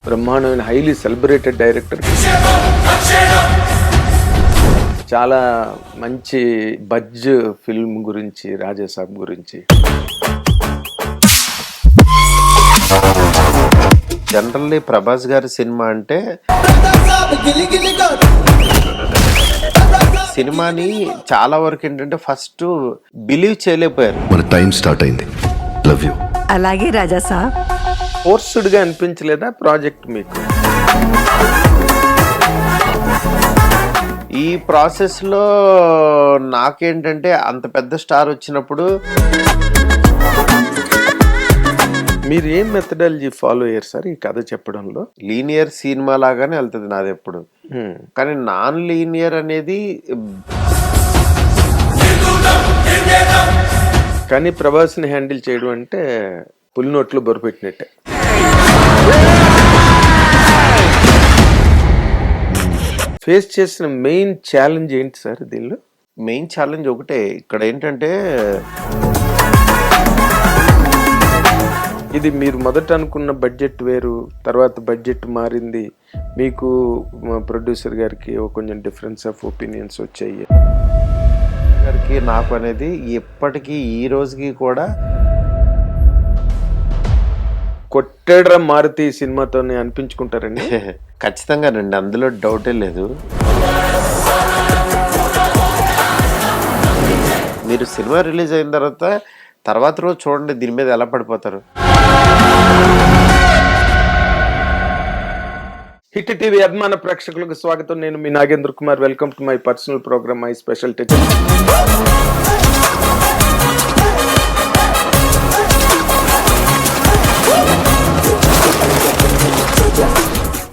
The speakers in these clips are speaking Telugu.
బ్రహ్మాండమైన హైలీ సెలబ్రేటెడ్ డైరెక్టర్, చాలా మంచి బడ్జ్ ఫిల్మ్ గురించి, రాజాసాబ్ గురించి. జనరల్లీ ప్రభాస్ గారి సినిమా అంటే సినిమాని చాలా వరకు ఏంటంటే ఫస్ట్ బిలీవ్ చేయలేకపోయారు. మన టైం స్టార్ట్ అయింది. Love you. అలాగే రాజా సాబ్. ఫోర్స్డ్ గా అనిపించలేదా ప్రాజెక్ట్ మీకు? ఈ ప్రాసెస్ లో నాకేంటంటే అంత పెద్ద స్టార్ వచ్చినప్పుడు మీరు ఏం మెథడాలజీ ఫాలో అయ్యారు సార్ ఈ కథ చెప్పడంలో? లీనియర్ సినిమా లాగానే వెళ్తుంది నాది ఎప్పుడు, కానీ నాన్ లీనియర్ అనేది కానీ ప్రభాస్ని హ్యాండిల్ చేయడం అంటే పులినోట్లు బొరపెట్టినట్టే. ఫేస్ చేసిన మెయిన్ ఛాలెంజ్ ఏంటి సార్ దీనిలో? మెయిన్ ఛాలెంజ్ ఒకటే. ఇక్కడ ఏంటంటే ఇది మీరు మొదట అనుకున్న బడ్జెట్ వేరు, తర్వాత బడ్జెట్ మారింది, మీకు ప్రొడ్యూసర్ గారికి కొంచెం డిఫరెన్స్ ఆఫ్ ఒపీనియన్స్ వచ్చాయి. గారికి నాకు అనేది ఎప్పటికీ ఈ రోజుకి కూడా కొట్టేడ్రా మారుతి సినిమాతోనే అనిపించుకుంటారండి. ఖచ్చితంగానండి, అందులో డౌటే లేదు. మీరు సినిమా రిలీజ్ అయిన తర్వాత రోజు చూడండి దీని మీద ఎలా పడిపోతారు. హిట్ టీవీ అభిమాన ప్రేక్షకులకు స్వాగతం. నేను మీ Nagendra Kumar. Welcome to my personal program, my special ticket.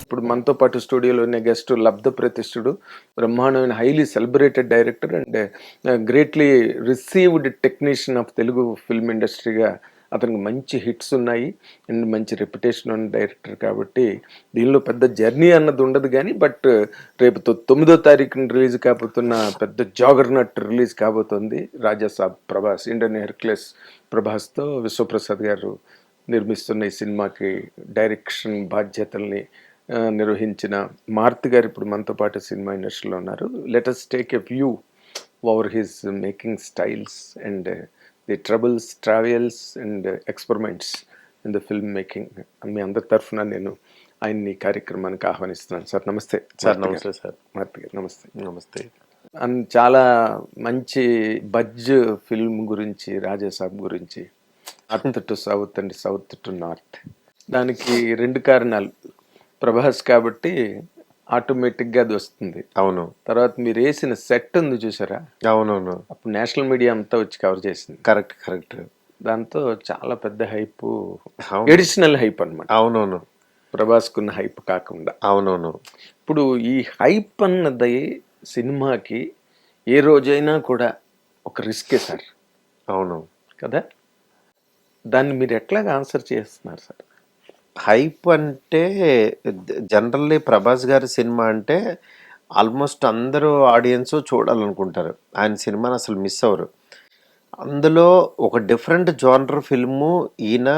ఇప్పుడు మనతో పాటు స్టూడియోలోనే గెస్ట్, లబ్ధ ప్రతిష్ఠుడు, బ్రహ్మాండమైన highly celebrated director and greatly received technician of Telugu film ఇండస్ట్రీగా అతనికి మంచి హిట్స్ ఉన్నాయి అండ్ మంచి రెప్యుటేషన్ ఉన్న డైరెక్టర్. కాబట్టి దీనిలో పెద్ద జర్నీ అన్నది ఉండదు, కానీ బట్ రేపు 9వ తారీఖున రిలీజ్ కాబోతున్న పెద్ద జాగర్నట్ రిలీజ్ కాబోతుంది రాజాసాబ్. ప్రభాస్, ఇండియన్ హెర్క్యులస్ ప్రభాస్తో విశ్వప్రసాద్ గారు నిర్మిస్తున్న ఈ సినిమాకి డైరెక్షన్ బాధ్యతల్ని నిర్వహించిన మారుతి గారు ఇప్పుడు మనతో పాటు సినిమా ఇండస్ట్రీలో ఉన్నారు. లెట్ us take a view over his making styles and the troubles, travels and experiments in the film making. మీ అందరి తరఫున నేను ఆయన్ని కార్యక్రమానికి ఆహ్వానిస్తున్నాను. సార్ నమస్తే. సార్ నమస్తే. సార్ మారుతి గారు నమస్తే. నమస్తే. అండ్ చాలా మంచి బడ్జ్ ఫిల్మ్ గురించి, రాజాసాబ్ గురించి, north to south and south to north. దానికి 2 కారణాలు. ప్రభాస్ కాబట్టి ఆటోమేటిక్గా అది వస్తుంది. అవును. తర్వాత మీరు వేసిన సెట్ ఉంది చూసారా? అవునవును. అప్పుడు నేషనల్ మీడియా అంతా వచ్చి కవర్ చేసింది. కరెక్ట్. దాంతో చాలా పెద్ద హైప్, ఎడిషనల్ హైప్ అనమాట. అవునవును. ప్రభాస్కున్న హైప్ కాకుండా. అవునవును. ఇప్పుడు ఈ హైప్ అన్నది సినిమాకి ఏ రోజైనా కూడా ఒక రిస్కే సార్. అవును కదా, దాన్ని మీరు ఎట్లాగా ఆన్సర్ చేస్తున్నారు సార్? హైప్ అంటే జనరల్లీ ప్రభాస్ గారి సినిమా అంటే ఆల్మోస్ట్ అందరూ ఆడియన్స్ చూడాలనుకుంటారు. ఆయన సినిమాని అసలు మిస్ అవ్వరు. అందులో ఒక డిఫరెంట్ జానర్ ఫిల్ము ఈయన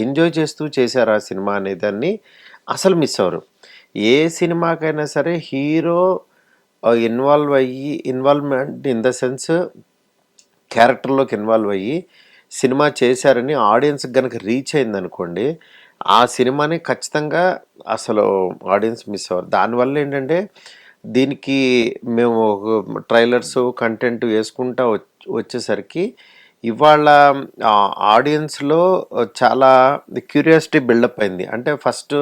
ఎంజాయ్ చేస్తూ చేశారు ఆ సినిమా అనే దాన్ని అసలు మిస్ అవ్వరు. ఏ సినిమాకైనా సరే hero involvement in the sense క్యారెక్టర్లోకి ఇన్వాల్వ్ అయ్యి సినిమా చేశారని ఆడియన్స్కి కనుక రీచ్ అయింది అనుకోండి, ఆ సినిమాని ఖచ్చితంగా అసలు ఆడియన్స్ మిస్ అవ్వరు. దానివల్ల ఏంటంటే దీనికి మేము ట్రైలర్స్ కంటెంట్ వేసుకుంటా వచ్చేసరికి ఇవాళ ఆడియన్స్లో చాలా క్యూరియాసిటీ బిల్డప్ అయింది. అంటే ఫస్ట్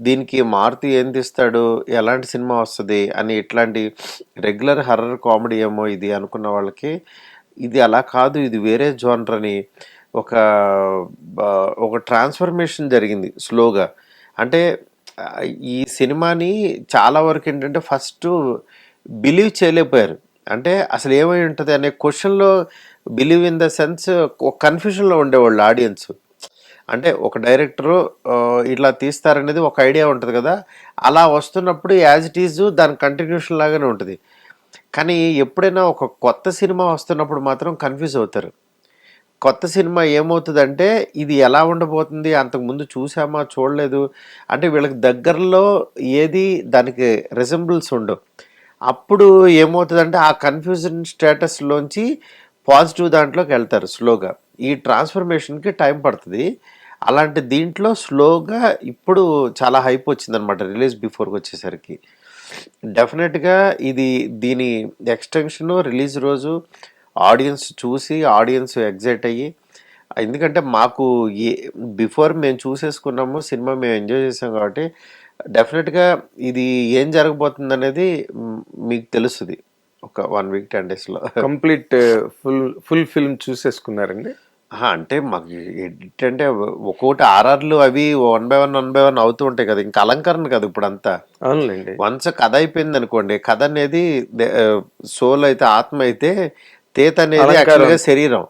దీనికి మారుతి ఏం తీస్తాడు, ఎలాంటి సినిమా వస్తుంది అని, ఇట్లాంటి రెగ్యులర్ హర్రర్ కామెడీ ఏమో ఇది అనుకున్న వాళ్ళకి ఇది అలా కాదు, ఇది వేరే జోనర్ అని ఒక ట్రాన్స్ఫర్మేషన్ జరిగింది స్లోగా. అంటే ఈ సినిమాని చాలా వరకు ఏంటంటే ఫస్ట్ బిలీవ్ చేయలేకపోయారు. అంటే అసలు ఏమై ఉంటుంది అనే క్వశ్చన్లో, బిలీవ్ ఇన్ ద సెన్స్ ఒక కన్ఫ్యూషన్లో ఉండేవాళ్ళు ఆడియన్స్. అంటే ఒక డైరెక్టరు ఇట్లా తీస్తారనేది ఒక ఐడియా ఉంటుంది కదా, అలా వస్తున్నప్పుడు యాజ్ ఇట్ ఈజ్ దాని కంటిన్యూషన్ లాగానే ఉంటుంది. కానీ ఎప్పుడైనా ఒక కొత్త సినిమా వస్తున్నప్పుడు మాత్రం కన్ఫ్యూజ్ అవుతారు. కొత్త సినిమా ఏమవుతుందంటే ఇది ఎలా ఉండబోతుంది అంతకుముందు చూసామా చూడలేదు అంటే వీళ్ళకి దగ్గరలో ఏది దానికి రిజంబుల్స్ ఉండవు. అప్పుడు ఏమవుతుందంటే ఆ కన్ఫ్యూజన్ స్టేటస్లోంచి పాజిటివ్ దాంట్లోకి వెళ్తారు స్లోగా. ఈ ట్రాన్స్ఫర్మేషన్కి టైం పడుతుంది. అలాంటి దీంట్లో స్లోగా ఇప్పుడు చాలా హైప్ వచ్చిందనమాట రిలీజ్ బిఫోర్కి వచ్చేసరికి. డెఫినెట్గా దీని ఎక్స్టెన్షన్ రిలీజ్ రోజు ఆడియన్స్ చూసి ఆడియన్స్ ఎగ్జైట్ అయ్యి, ఎందుకంటే మాకు బిఫోర్ మేము చూసేసుకున్నాము సినిమా, మేము ఎంజాయ్ చేసాం కాబట్టి డెఫినెట్గా ఇది ఏం జరగబోతుంది అనేది మీకు తెలుస్తుంది ఒక 1 వీక్ 10 డేస్లో. కంప్లీట్ ఫుల్ ఫిల్మ్ చూసేసుకున్నారండి? అంటే మాకు ఎడిట్ అంటే ఒక్కొక్కటి ఆర్ఆర్లు అవి 1 by 1 అవుతూ ఉంటాయి కదా, ఇంకా అలంకరణ కదా ఇప్పుడు అంతా. అవునులేండి. వన్స్ కథ అయిపోయింది అనుకోండి, కథ అనేది సోల్ అయితే ఆత్మ అయితే, తేత అనేది యాక్చువల్గా శరీరం.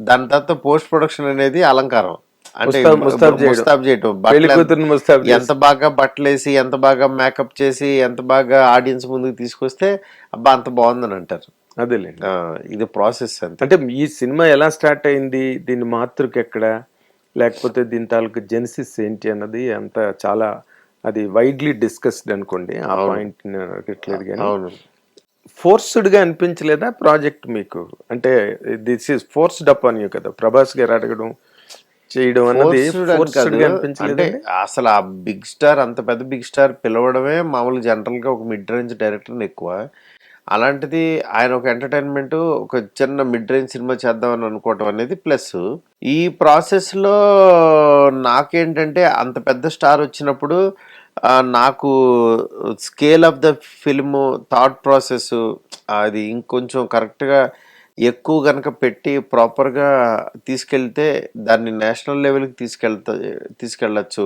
దాని తర్వాత పోస్ట్ ప్రొడక్షన్ అనేది అలంకారం, అంటే ముస్తాబ్ చేయటం. ఎంత బాగా బట్టలేసి ఎంత బాగా మేకప్ చేసి ఎంత బాగా ఆడియన్స్ ముందుకు తీసుకొస్తే అబ్బా అంత బాగుందని అంటారు. అదేలేండి. ఇది ప్రాసెస్ అంతే. అంటే ఈ సినిమా ఎలా స్టార్ట్ అయింది, దీని మాతృక ఎక్కడ, లేకపోతే దీని తాలూకు జెనిసిస్ ఏంటి అన్నది అంత చాలా అది వైడ్లీ డిస్కస్డ్ అనుకోండి. ఆ పాయింట్ అడగట్లేదు కానీ ఫోర్స్డ్ గా అనిపించలేదా ప్రాజెక్ట్ మీకు? అంటే this is forced up on you కదా, ప్రభాస్ గారు అడగడం చేయడం అన్నది అంటే అసలు ఆ బిగ్ స్టార్, అంత పెద్ద బిగ్ స్టార్ పిలవడమే మామూలు జనరల్ గా ఒక మిడ్ రేంజ్ డైరెక్టర్ ఎక్కువ. అలాంటిది ఆయన ఒక ఎంటర్టైన్మెంట్, ఒక చిన్న మిడ్ రేంజ్ సినిమా చేద్దామని అనుకోవటం అనేది ప్లస్. ఈ ప్రాసెస్లో నాకేంటంటే అంత పెద్ద స్టార్ వచ్చినప్పుడు నాకు scale of the film thought process అది ఇంకొంచెం కరెక్ట్గా ఎక్కువ కనుక పెట్టి ప్రాపర్గా తీసుకెళ్తే దాన్ని నేషనల్ లెవెల్కి తీసుకెళ్ళచ్చు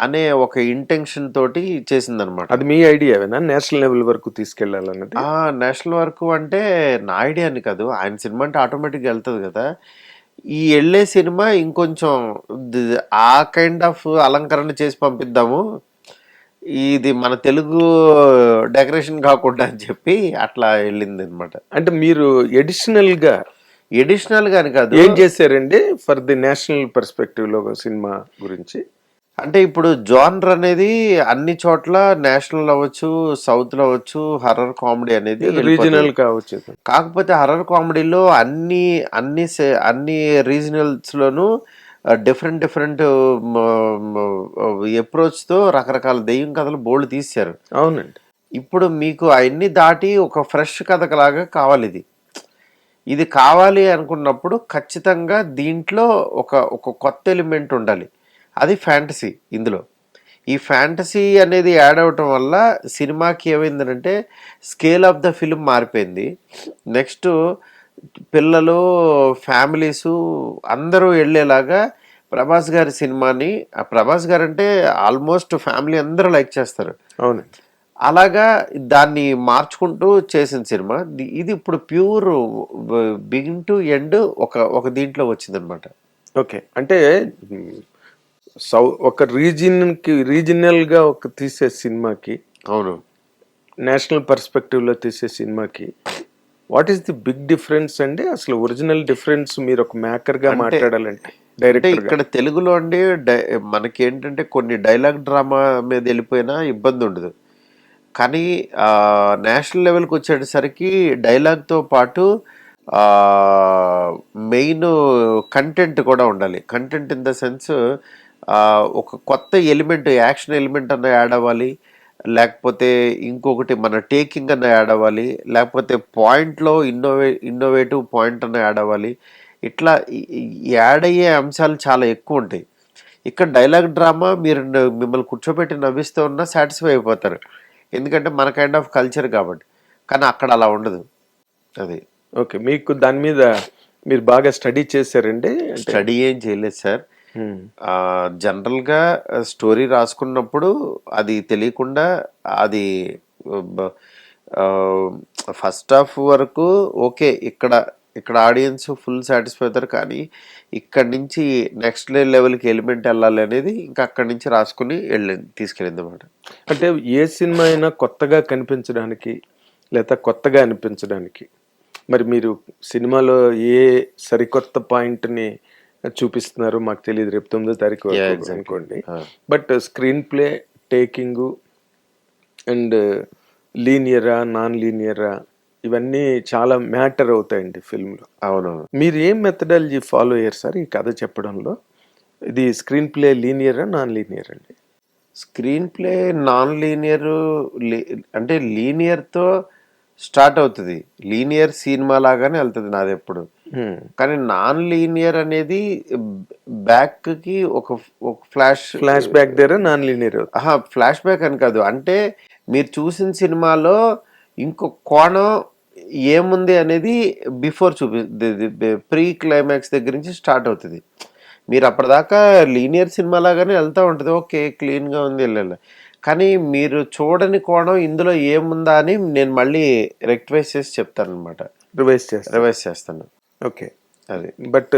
అనే ఒక ఇంటెన్షన్ తోటి చేసిందనమాట. అది మీ ఐడియావేనా నేషనల్ లెవెల్ వరకు తీసుకెళ్లాలన్నది? నేషనల్ వరకు అంటే నా ఐడియా అని కాదు, ఆయన సినిమా అంటే ఆటోమేటిక్గా వెళ్తుంది కదా. ఈ వెళ్ళే సినిమా ఇంకొంచెం ఆ కైండ్ ఆఫ్ అలంకరణ చేసి పంపిద్దాము, ఇది మన తెలుగు డెకరేషన్ కాకుండా అని చెప్పి అట్లా వెళ్ళింది అనమాట. అంటే మీరు ఎడిషనల్ గా అని కాదు, ఏం చేశారండి ఫర్ ది నేషనల్ పర్స్పెక్టివ్ లో సినిమా గురించి? అంటే ఇప్పుడు జానర్ అనేది అన్ని చోట్ల నేషనల్ అవ్వచ్చు, సౌత్ లో అవ్వచ్చు, హర్రర్ కామెడీ అనేది రీజనల్ కావచ్చు. కాకపోతే హర్రర్ కామెడీలో అన్ని రీజనల్స్ లోనూ డిఫరెంట్ అప్రోచ్ తో రకరకాల దెయ్యం కథలు బోల్డ్ తీశారు. అవునండి. ఇప్పుడు మీకు అవన్నీ దాటి ఒక ఫ్రెష్ కథలాగా కావాలి. ఇది కావాలి అనుకున్నప్పుడు ఖచ్చితంగా దీంట్లో ఒక కొత్త ఎలిమెంట్ ఉండాలి, అది ఫ్యాంటసీ. ఇందులో ఈ ఫ్యాంటసీ అనేది యాడ్ అవటం వల్ల సినిమాకి ఏమైందంటే స్కేల్ ఆఫ్ ద ఫిల్మ్ మారిపోయింది. నెక్స్ట్ పిల్లలు, ఫ్యామిలీసు అందరూ వెళ్ళేలాగా ప్రభాస్ గారి సినిమాని, ప్రభాస్ గారు అంటే ఆల్మోస్ట్ ఫ్యామిలీ అందరూ లైక్ చేస్తారు. అవును. అలాగా దాన్ని మార్చుకుంటూ చేసిన సినిమా ఇది. ఇప్పుడు ప్యూర్ బిగిన్ టు ఎండ్ ఒక దీంట్లో వచ్చిందనమాట. ఓకే. అంటే ఒక రీజనల్ గా తీసే సినిమాకి, అవును, నేషనల్ పర్స్పెక్టివ్ లో తీసే సినిమాకి what is the big difference అండి? అసలు ఒరిజినల్ డిఫరెన్స్ మీరు ఒక మేకర్ గా మాట్లాడాలంటే డైరెక్ట్ ఇక్కడ తెలుగులో అండి మనకి ఏంటంటే కొన్ని డైలాగ్ డ్రామా మీద వెళ్ళిపోయినా ఇబ్బంది ఉండదు, కానీ నేషనల్ లెవెల్కి వచ్చేసరికి డైలాగ్తో పాటు మెయిన్ కంటెంట్ కూడా ఉండాలి. కంటెంట్ ఇన్ ద సెన్స్ ఒక కొత్త ఎలిమెంట్, యాక్షన్ ఎలిమెంట్ అన్న యాడ్ అవ్వాలి, లేకపోతే ఇంకొకటి మన టేకింగ్ అన్న యాడ్ అవ్వాలి, లేకపోతే పాయింట్లో ఇన్నోవేటివ్ పాయింట్ అన్న యాడ్ అవ్వాలి. ఇట్లా యాడ్ అయ్యే అంశాలు చాలా ఎక్కువ ఉంటాయి. ఇక్కడ డైలాగ్ డ్రామా మీరు మిమ్మల్ని కూర్చోబెట్టి నవ్విస్తూ ఉన్నా సాటిస్ఫై అయిపోతారు, ఎందుకంటే మన కైండ్ ఆఫ్ కల్చర్ కాబట్టి. కానీ అక్కడ అలా ఉండదు. అది ఓకే. మీకు దాని మీద మీరు బాగా స్టడీ చేశారండి? స్టడీ ఏం చేయలేదు సార్. జనరల్గా స్టోరీ రాసుకున్నప్పుడు అది తెలియకుండా అది ఫస్ట్ హాఫ్ వరకు ఓకే, ఇక్కడ ఆడియన్స్ ఫుల్ సాటిస్ఫై అవుతారు, కానీ ఇక్కడి నుంచి నెక్స్ట్ లెవెల్కి ఎలిమెంట్ వెళ్ళాలి అనేది ఇంకా అక్కడి నుంచి రాసుకుని తీసుకెళ్ళింది అన్నమాట. అంటే ఏ సినిమా అయినా కొత్తగా కనిపించడానికి లేదా కొత్తగా అనిపించడానికి మరి మీరు సినిమాలో ఏ సరికొత్త పాయింట్ని చూపిస్తున్నారో మాకు తెలియదు, రేపు 9వ తారీఖు Yeah, వరకు exactly. అనుకోండి. Ah. But screen play taking and లీనియరా నాన్ లీనియరా ఇవన్నీ చాలా మ్యాటర్ అవుతాయండి ఫిల్మ్లో. అవును. మీరు ఏం మెథడాలజీ ఫాలో అయ్యారు సార్ ఈ కథ చెప్పడంలో? ఇది స్క్రీన్ ప్లే లీనియరా నాన్ లీనియర్ అండి? స్క్రీన్ ప్లే నాన్ లీనియర్, అంటే లీనియర్తో స్టార్ట్ అవుతుంది, లీనియర్ సినిమా లాగానే వెళ్తుంది నాది ఎప్పుడు. కానీ నాన్ లీనియర్ అనేది బ్యాక్కి ఒక ఫ్లాష్ బ్యాక్ దగ్గర నాన్ లీనియర్. ఫ్లాష్ బ్యాక్ అని కాదు, అంటే మీరు చూసిన సినిమాలో ఇంకో కోణం ఏముంది అనేది బిఫోర్ ప్రీ క్లైమాక్స్ దగ్గర నుంచి స్టార్ట్ అవుతుంది. మీరు అప్పటిదాకా లీనియర్ సినిమా లాగానే వెళ్తూ ఉంటుంది, ఓకే క్లీన్గా ఉంది వెళ్ళాలి. కానీ మీరు చూడని కోణం ఇందులో ఏముందా అని నేను మళ్ళీ రెక్టిఫైస్ చేసి చెప్తాను అనమాట, రివైజ్ చేస్తాను. ఓకే, అది. బట్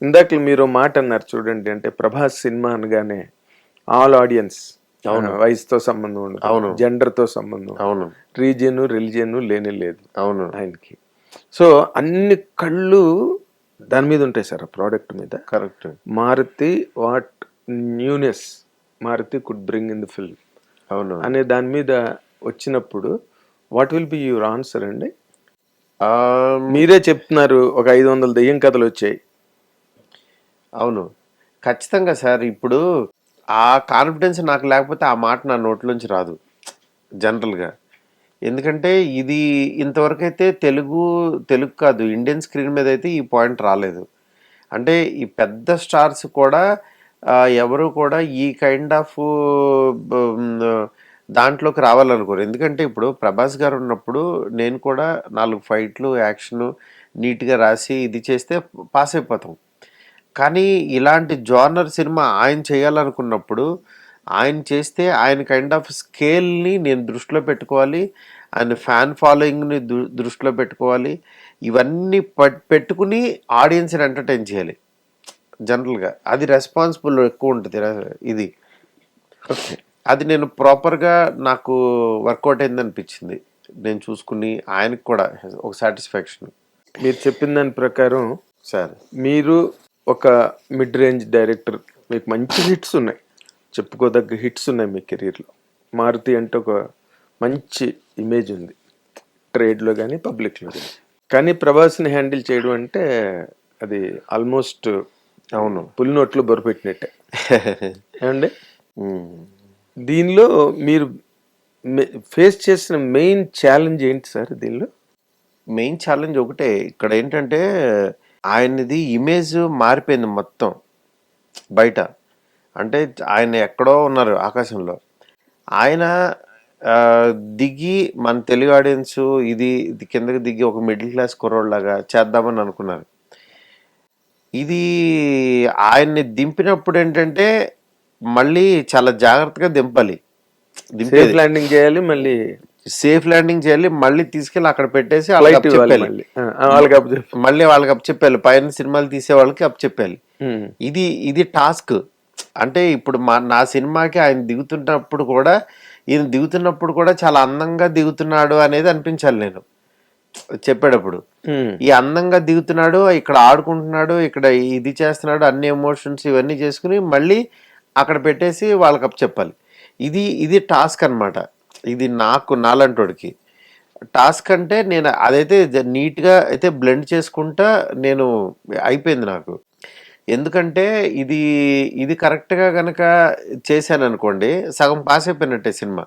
ఇందాక మీరు మాట అన్నారు చూడండి, అంటే ప్రభాస్ సినిమా అనగానే ఆల్ ఆడియన్స్, వయసుతో సంబంధం ఉండదు, అవును, జెండర్తో సంబంధం, అవును, రీజియన్ రిలీజియన్ లేనే లేదు అవును ఆయనకి. సో అన్ని కళ్ళు దాని మీద ఉంటాయి సార్, ఆ ప్రోడక్ట్ మీద. Correct. Maruti what newness Maruti could bring in the film అవును అనే దాని మీద వచ్చినప్పుడు what will be your answer అండి? మీరే చెప్తున్నారు ఒక 500 దెయ్యం కథలు వచ్చాయి. అవును ఖచ్చితంగా సార్. ఇప్పుడు ఆ కాన్ఫిడెన్స్ నాకు లేకపోతే ఆ మాట నా నోట్లోంచి రాదు జనరల్గా. ఎందుకంటే ఇది ఇంతవరకు అయితే తెలుగు కాదు, ఇండియన్ స్క్రీన్ మీద అయితే ఈ పాయింట్ రాలేదు. అంటే ఈ పెద్ద స్టార్స్ కూడా ఎవరు కూడా ఈ కైండ్ ఆఫ్ దాంట్లోకి రావాలనుకోరు. ఎందుకంటే ఇప్పుడు ప్రభాస్ గారు ఉన్నప్పుడు నేను కూడా 4 ఫైట్లు యాక్షన్ నీట్గా రాసి ఇది చేస్తే పాస్ అయిపోతాం. కానీ ఇలాంటి జానర్ సినిమా ఆయన చేయాలనుకున్నప్పుడు ఆయన చేస్తే ఆయన కైండ్ ఆఫ్ స్కేల్ని నేను దృష్టిలో పెట్టుకోవాలి, ఆయన ఫ్యాన్ ఫాలోయింగ్ని దృష్టిలో పెట్టుకోవాలి, ఇవన్నీ పెట్టుకుని ఆడియన్స్ని ఎంటర్టైన్ చేయాలి జనరల్గా. అది రెస్పాన్సిబుల్ ఎక్కువ ఉంటుంది ఇది. అది నేను ప్రాపర్గా నాకు వర్కౌట్ అయింది అనిపించింది, నేను చూసుకుని ఆయనకు కూడా ఒక సాటిస్ఫాక్షన్. మీరు చెప్పిన దాని ప్రకారం సార్ మీరు ఒక మిడ్ రేంజ్ డైరెక్టర్, మీకు మంచి హిట్స్ ఉన్నాయి, చెప్పుకోదగ్గ హిట్స్ ఉన్నాయి మీ కెరీర్లో. మారుతి అంటే ఒక మంచి ఇమేజ్ ఉంది ట్రేడ్లో కానీ పబ్లిక్లో కానీ. కానీ ప్రభాస్ని హ్యాండిల్ చేయడం అంటే అది ఆల్మోస్ట్ అవును పులినోట్లో బొరపెట్టినట్టే ఏమండి? దీనిలో మీరు ఫేస్ చేసిన మెయిన్ ఛాలెంజ్ ఏంటి సార్? దీనిలో మెయిన్ ఛాలెంజ్ ఒకటే, ఇక్కడ ఏంటంటే ఆయనది ఇమేజ్ మారిపోయింది మొత్తం బయట. అంటే ఆయన ఎక్కడో ఉన్నారు ఆకాశంలో, ఆయన దిగి మన తెలుగు ఆడియన్స్ ఇది కిందకి దిగి ఒక మిడిల్ క్లాస్ కుర్రోడ్లాగా చేద్దామని అనుకున్నారు. ఇది ఆయన్ని దింపినప్పుడు ఏంటంటే మళ్ళీ చాలా జాగ్రత్తగా దింపాలి, సేఫ్ ల్యాండింగ్ చేయాలి, మళ్ళీ సేఫ్ ల్యాండింగ్ చేయాలి, మళ్ళీ తీసుకెళ్ళి అక్కడ పెట్టేసి మళ్ళీ వాళ్ళకి అప్పచెప్పాలి, పైన సినిమాలు తీసే వాళ్ళకి అప్పచెప్పాలి. ఇది టాస్క్. అంటే ఇప్పుడు నా సినిమాకి ఆయన దిగుతున్నప్పుడు కూడా, ఈయన దిగుతున్నప్పుడు కూడా చాలా అందంగా దిగుతున్నాడు అనేది అనిపించాలి నేను చెప్పేటప్పుడు. ఈ అందంగా దిగుతున్నాడు, ఇక్కడ ఆడుకుంటున్నాడు, ఇక్కడ ఇది చేస్తున్నాడు, అన్ని ఎమోషన్స్ ఇవన్నీ చేసుకుని మళ్ళీ అక్కడ పెట్టేసి వాళ్ళకి అప్పచెప్పాలి. ఇది టాస్క్ అనమాట. ఇది నాలంటోడికి టాస్క్. అంటే నేను అదైతే నీట్గా అయితే బ్లెండ్ చేసుకుంటా నేను అయిపోయింది నాకు. ఎందుకంటే ఇది కరెక్ట్గా కనుక చేశాను అనుకోండి, సగం పాస్ అయిపోయినట్టే సినిమా.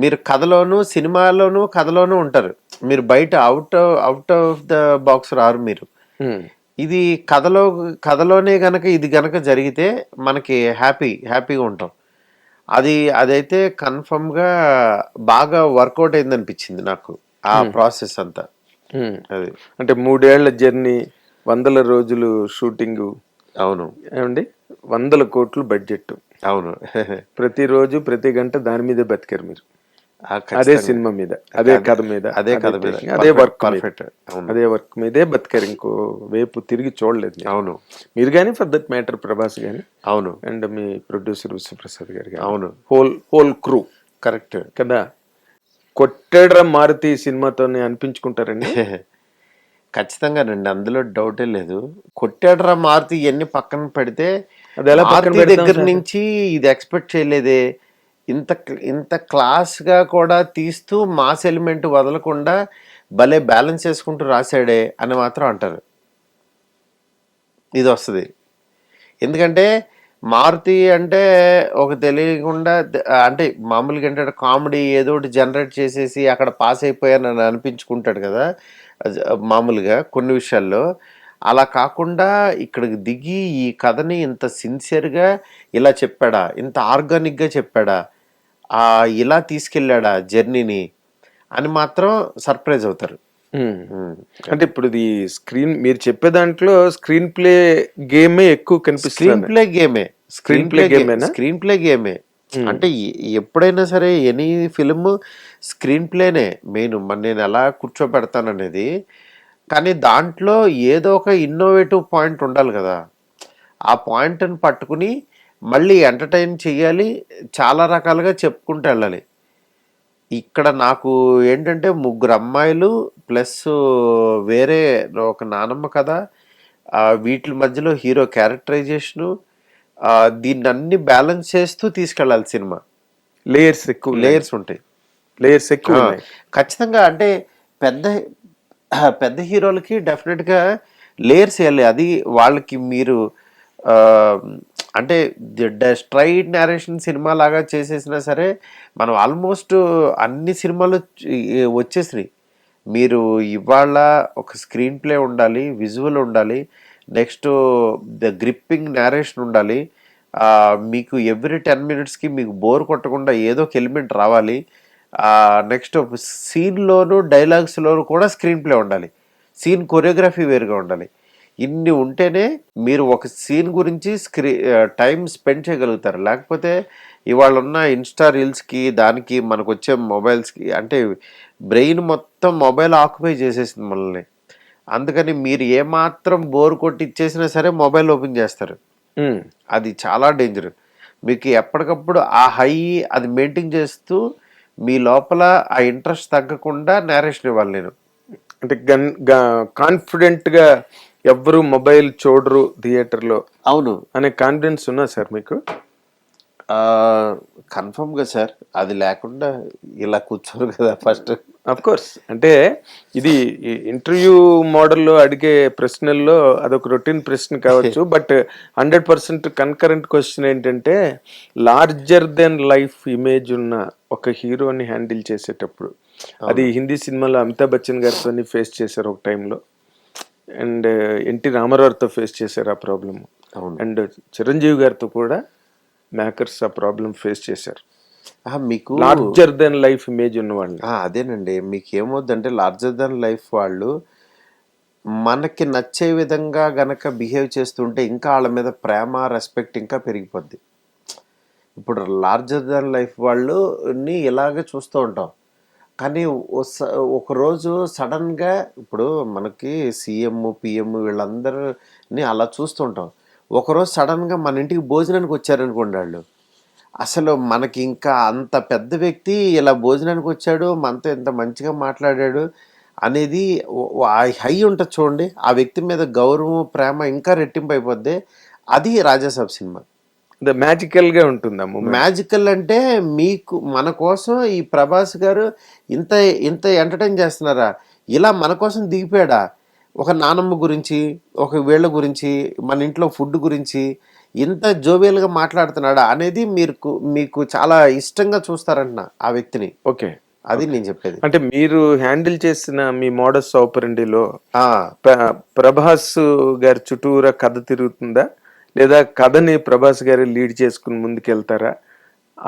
మీరు కథలోనూ ఉంటారు, మీరు బయట అవుట్ ఆఫ్ ద బాక్స్ రారు మీరు. ఇది కథలోనే గనక ఇది గనక జరిగితే మనకి హ్యాపీగా ఉంటాం. అదైతే కన్ఫర్మ్గా బాగా వర్కౌట్ అయింది అనిపించింది నాకు ఆ ప్రాసెస్ అంతా. అది అంటే 3 ఏళ్ల జర్నీ, 100 రోజులు షూటింగ్. అవును ఏమండి, 100 కోట్లు బడ్జెట్. అవును ప్రతిరోజు ప్రతి గంట దాని మీదే బతికారు మీరు. అదే సినిమా మీద, అదే కథ మీద, అదే వర్క్ మీదే బతికారు. ఇంకో వైపు తిరిగి చూడలేదు. అవును మీరు కానీ, ఫర్ దట్ మ్యాటర్ ప్రభాస్ గానీ, అవును, అండ్ మీ ప్రొడ్యూసర్ విశ్వప్రసాద్ గారు కానీ, అవును, హోల్ క్రూ. కరెక్ట్ కదా. కొట్టేడ్రా మారుతి సినిమాతో అనిపించుకుంటారండి. ఖచ్చితంగానండి. అందులో డౌటే లేదు. కొట్టాడురా మారుతి ఇయన్నీ పక్కన పెడితే, అది ఎలా పక్కన మారుతి పెడతాం దగ్గర సార్? నుంచి ఇది ఎక్స్‌పెక్ట్ చేయలేదే. ఇంత క్లాస్‌గా కూడా తీస్తూ మాస్ ఎలిమెంట్ వదలకుండా భలే బ్యాలెన్స్ చేసుకుంటూ రాసాడే అని మాత్రం అంటారు. ఇదొస్తది. ఎందుకంటే మారుతి అంటే ఒక తెలియకుండా అంటే మామూలుగా ఏంటంటే కామెడీ ఏదో ఒకటి జనరేట్ చేసేసి అక్కడ పాస్ అయిపోయానని అనిపించుకుంటాడు కదా మామూలుగా కొన్ని విషయాల్లో. అలా కాకుండా ఇక్కడికి దిగి ఈ కథని ఇంత సిన్సియర్గా ఇలా చెప్పాడా, ఇంత ఆర్గానిక్గా చెప్పాడా, ఇలా తీసుకెళ్ళాడా జర్నీని అని మాత్రం సర్ప్రైజ్ అవుతారు. అంటే ఇప్పుడు ఇది మీరు చెప్పే దాంట్లో స్క్రీన్ ప్లే గేమే ఎక్కువ కనిపిస్తుంది. స్క్రీన్ ప్లే గేమే. స్క్రీన్ ప్లే గేమేనా? స్క్రీన్ ప్లే గేమే. అంటే ఎప్పుడైనా సరే ఎనీ ఫిల్మ్ స్క్రీన్ ప్లేనే మెయిన్. నేను ఎలా కూర్చోబెడతాననేది. కానీ దాంట్లో ఏదో ఒక ఇన్నోవేటివ్ పాయింట్ ఉండాలి కదా. ఆ పాయింట్ని పట్టుకుని మళ్ళీ ఎంటర్టైన్ చెయ్యాలి, చాలా రకాలుగా చెప్పుకుంటూ వెళ్ళాలి. ఇక్కడ నాకు ఏంటంటే ముగ్గురు అమ్మాయిలు ప్లస్ వేరే ఒక నానమ్మ కథ, వీటి మధ్యలో హీరో క్యారెక్టరైజేషను, దీన్ని అన్ని బ్యాలెన్స్ చేస్తూ తీసుకెళ్ళాలి సినిమా. లేయర్స్ ఎక్కువ, లేయర్స్ ఉంటాయి. లేయర్స్ ఎక్కువ ఖచ్చితంగా. అంటే పెద్ద పెద్ద హీరోలకి డెఫినెట్గా లేయర్స్ వేయాలి. అది వాళ్ళకి మీరు అంటే స్ట్రైట్ నేరేషన్ సినిమా లాగా చేసేసినా సరే మనం ఆల్మోస్ట్ అన్ని సినిమాలు వచ్చేసినాయి. మీరు ఇవాళ ఒక స్క్రీన్ ప్లే ఉండాలి, విజువల్ ఉండాలి, నెక్స్ట్ ద గ్రిప్పింగ్ నేరేషన్ ఉండాలి, మీకు ఎవ్రీ 10 minutesకి మీకు బోర్ కొట్టకుండా ఏదో ఒక ఎలిమెంట్ రావాలి, నెక్స్ట్ సీన్లోను డైలాగ్స్లోను కూడా స్క్రీన్ ప్లే ఉండాలి, సీన్ కొరియోగ్రఫీ వేరుగా ఉండాలి. ఇన్ని ఉంటేనే మీరు ఒక సీన్ గురించి టైం స్పెండ్ చేయగలుగుతారు. లేకపోతే ఇవాళ ఉన్న ఇన్స్టా రీల్స్కి దానికి మనకు వచ్చే మొబైల్స్కి అంటే బ్రెయిన్ మొత్తం మొబైల్ ఆక్యుపై చేసేసింది మనల్ని. అందుకని మీరు ఏమాత్రం బోర్ కొట్టి ఇచ్చేసినా సరే మొబైల్ ఓపెన్ చేస్తారు. అది చాలా డేంజర్. మీకు ఎప్పటికప్పుడు ఆ హై అది మెయింటైన్ చేస్తూ మీ లోపల ఆ ఇంట్రెస్ట్ తగ్గకుండా నేరేషన్ ఇవ్వాలి నేను. అంటే కాన్ఫిడెంట్గా ఎవ్వరు మొబైల్ చూడరు థియేటర్లో, అవును అనే కాన్ఫిడెన్స్ ఉన్నా సార్ మీకు? కన్ఫర్మ్గా సార్. అది లేకుండా ఇలా కూర్చోరు కదా ఫస్ట్. కోర్స్. అంటే ఇది ఇంటర్వ్యూ మోడల్లో అడిగే ప్రశ్నల్లో అదొక రొటీన్ ప్రశ్న కావచ్చు, బట్ 100% కన్కరెంట్ క్వశ్చన్ ఏంటంటే లార్జర్ దెన్ లైఫ్ ఇమేజ్ ఉన్న ఒక హీరోని హ్యాండిల్ చేసేటప్పుడు, అది హిందీ సినిమాలో అమితాబ్ బచ్చన్ గారితో ఫేస్ చేశారు ఒక టైంలో, అండ్ ఎన్టీ రామారావుతో ఫేస్ చేశారు ఆ ప్రాబ్లమ్, అండ్ చిరంజీవి గారితో కూడా మేకర్స్ ఆ ప్రాబ్లం ఫేస్ చేశారు. మీకు లార్జర్ దెన్ లైఫ్ ఇమేజ్ ఉన్న వాళ్ళు. అదేనండి, మీకు ఏమవుద్దంటే లార్జర్ దెన్ లైఫ్ వాళ్ళు మనకి నచ్చే విధంగా గనక బిహేవ్ చేస్తుంటే ఇంకా వాళ్ళ మీద ప్రేమ రెస్పెక్ట్ ఇంకా పెరిగిపోద్ది. ఇప్పుడు లార్జర్ దెన్ లైఫ్ వాళ్ళని ఇలాగే చూస్తూ ఉంటాం. కానీ ఒకరోజు సడన్గా ఇప్పుడు మనకి సీఎం పిఎం వీళ్ళందరినీ అలా చూస్తుంటాం. ఒకరోజు సడన్గా మన ఇంటికి భోజనానికి వచ్చారనుకోండి వాళ్ళు, అసలు మనకి ఇంకా అంత పెద్ద వ్యక్తి ఇలా భోజనానికి వచ్చాడు, మనతో ఇంత మంచిగా మాట్లాడాడు అనేది హై ఉంటుంది చూడండి. ఆ వ్యక్తి మీద గౌరవం ప్రేమ ఇంకా రెట్టింపు అయిపోద్ది. అది రాజాసాబ్ సినిమా. మ్యాజికల్గా ఉంటుంది. మ్యాజికల్ అంటే మీకు మన కోసం ఈ ప్రభాస్ గారు ఇంత ఇంత ఎంటర్టైన్ చేస్తున్నారా, ఇలా మన కోసం దిగిపోయాడా, ఒక నానమ్మ గురించి, ఒక వీళ్ళ గురించి, మన ఇంట్లో ఫుడ్ గురించి ఇంత జోవియల్గా మాట్లాడుతున్నాడా అనేది మీకు చాలా ఇష్టంగా చూస్తారంట ఆ వ్యక్తిని. ఓకే, అది నేను చెప్పేది. అంటే మీరు హ్యాండిల్ చేసిన మీ మోడస్ ఆపరెండిలో ప్రభాస్ గారి చుట్టూరా కథ తిరుగుతుందా, లేదా కథని ప్రభాస్ గారు లీడ్ చేసుకుని ముందుకెళ్తారా?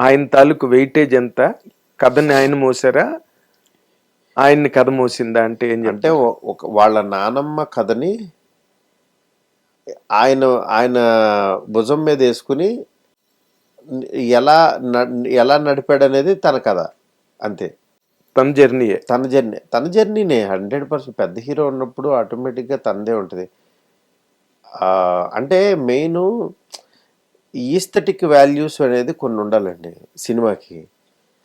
ఆయన తాలూకు వెయిటేజ్ ఎంత? కథని ఆయన మోసారా, ఆయన్ని కథ మోసిందా? అంటే అంటే వాళ్ళ నానమ్మ కథని ఆయన భుజం మీద వేసుకుని ఎలా నడిపాడు అనేది తన కథ అంతే. తన జర్నీనే 100%. పెద్ద హీరో ఉన్నప్పుడు ఆటోమేటిక్గా తనదే ఉంటుంది. అంటే మెయిన్ ఈస్థెటిక్ వాల్యూస్ అనేది కొన్ని ఉండాలండి సినిమాకి.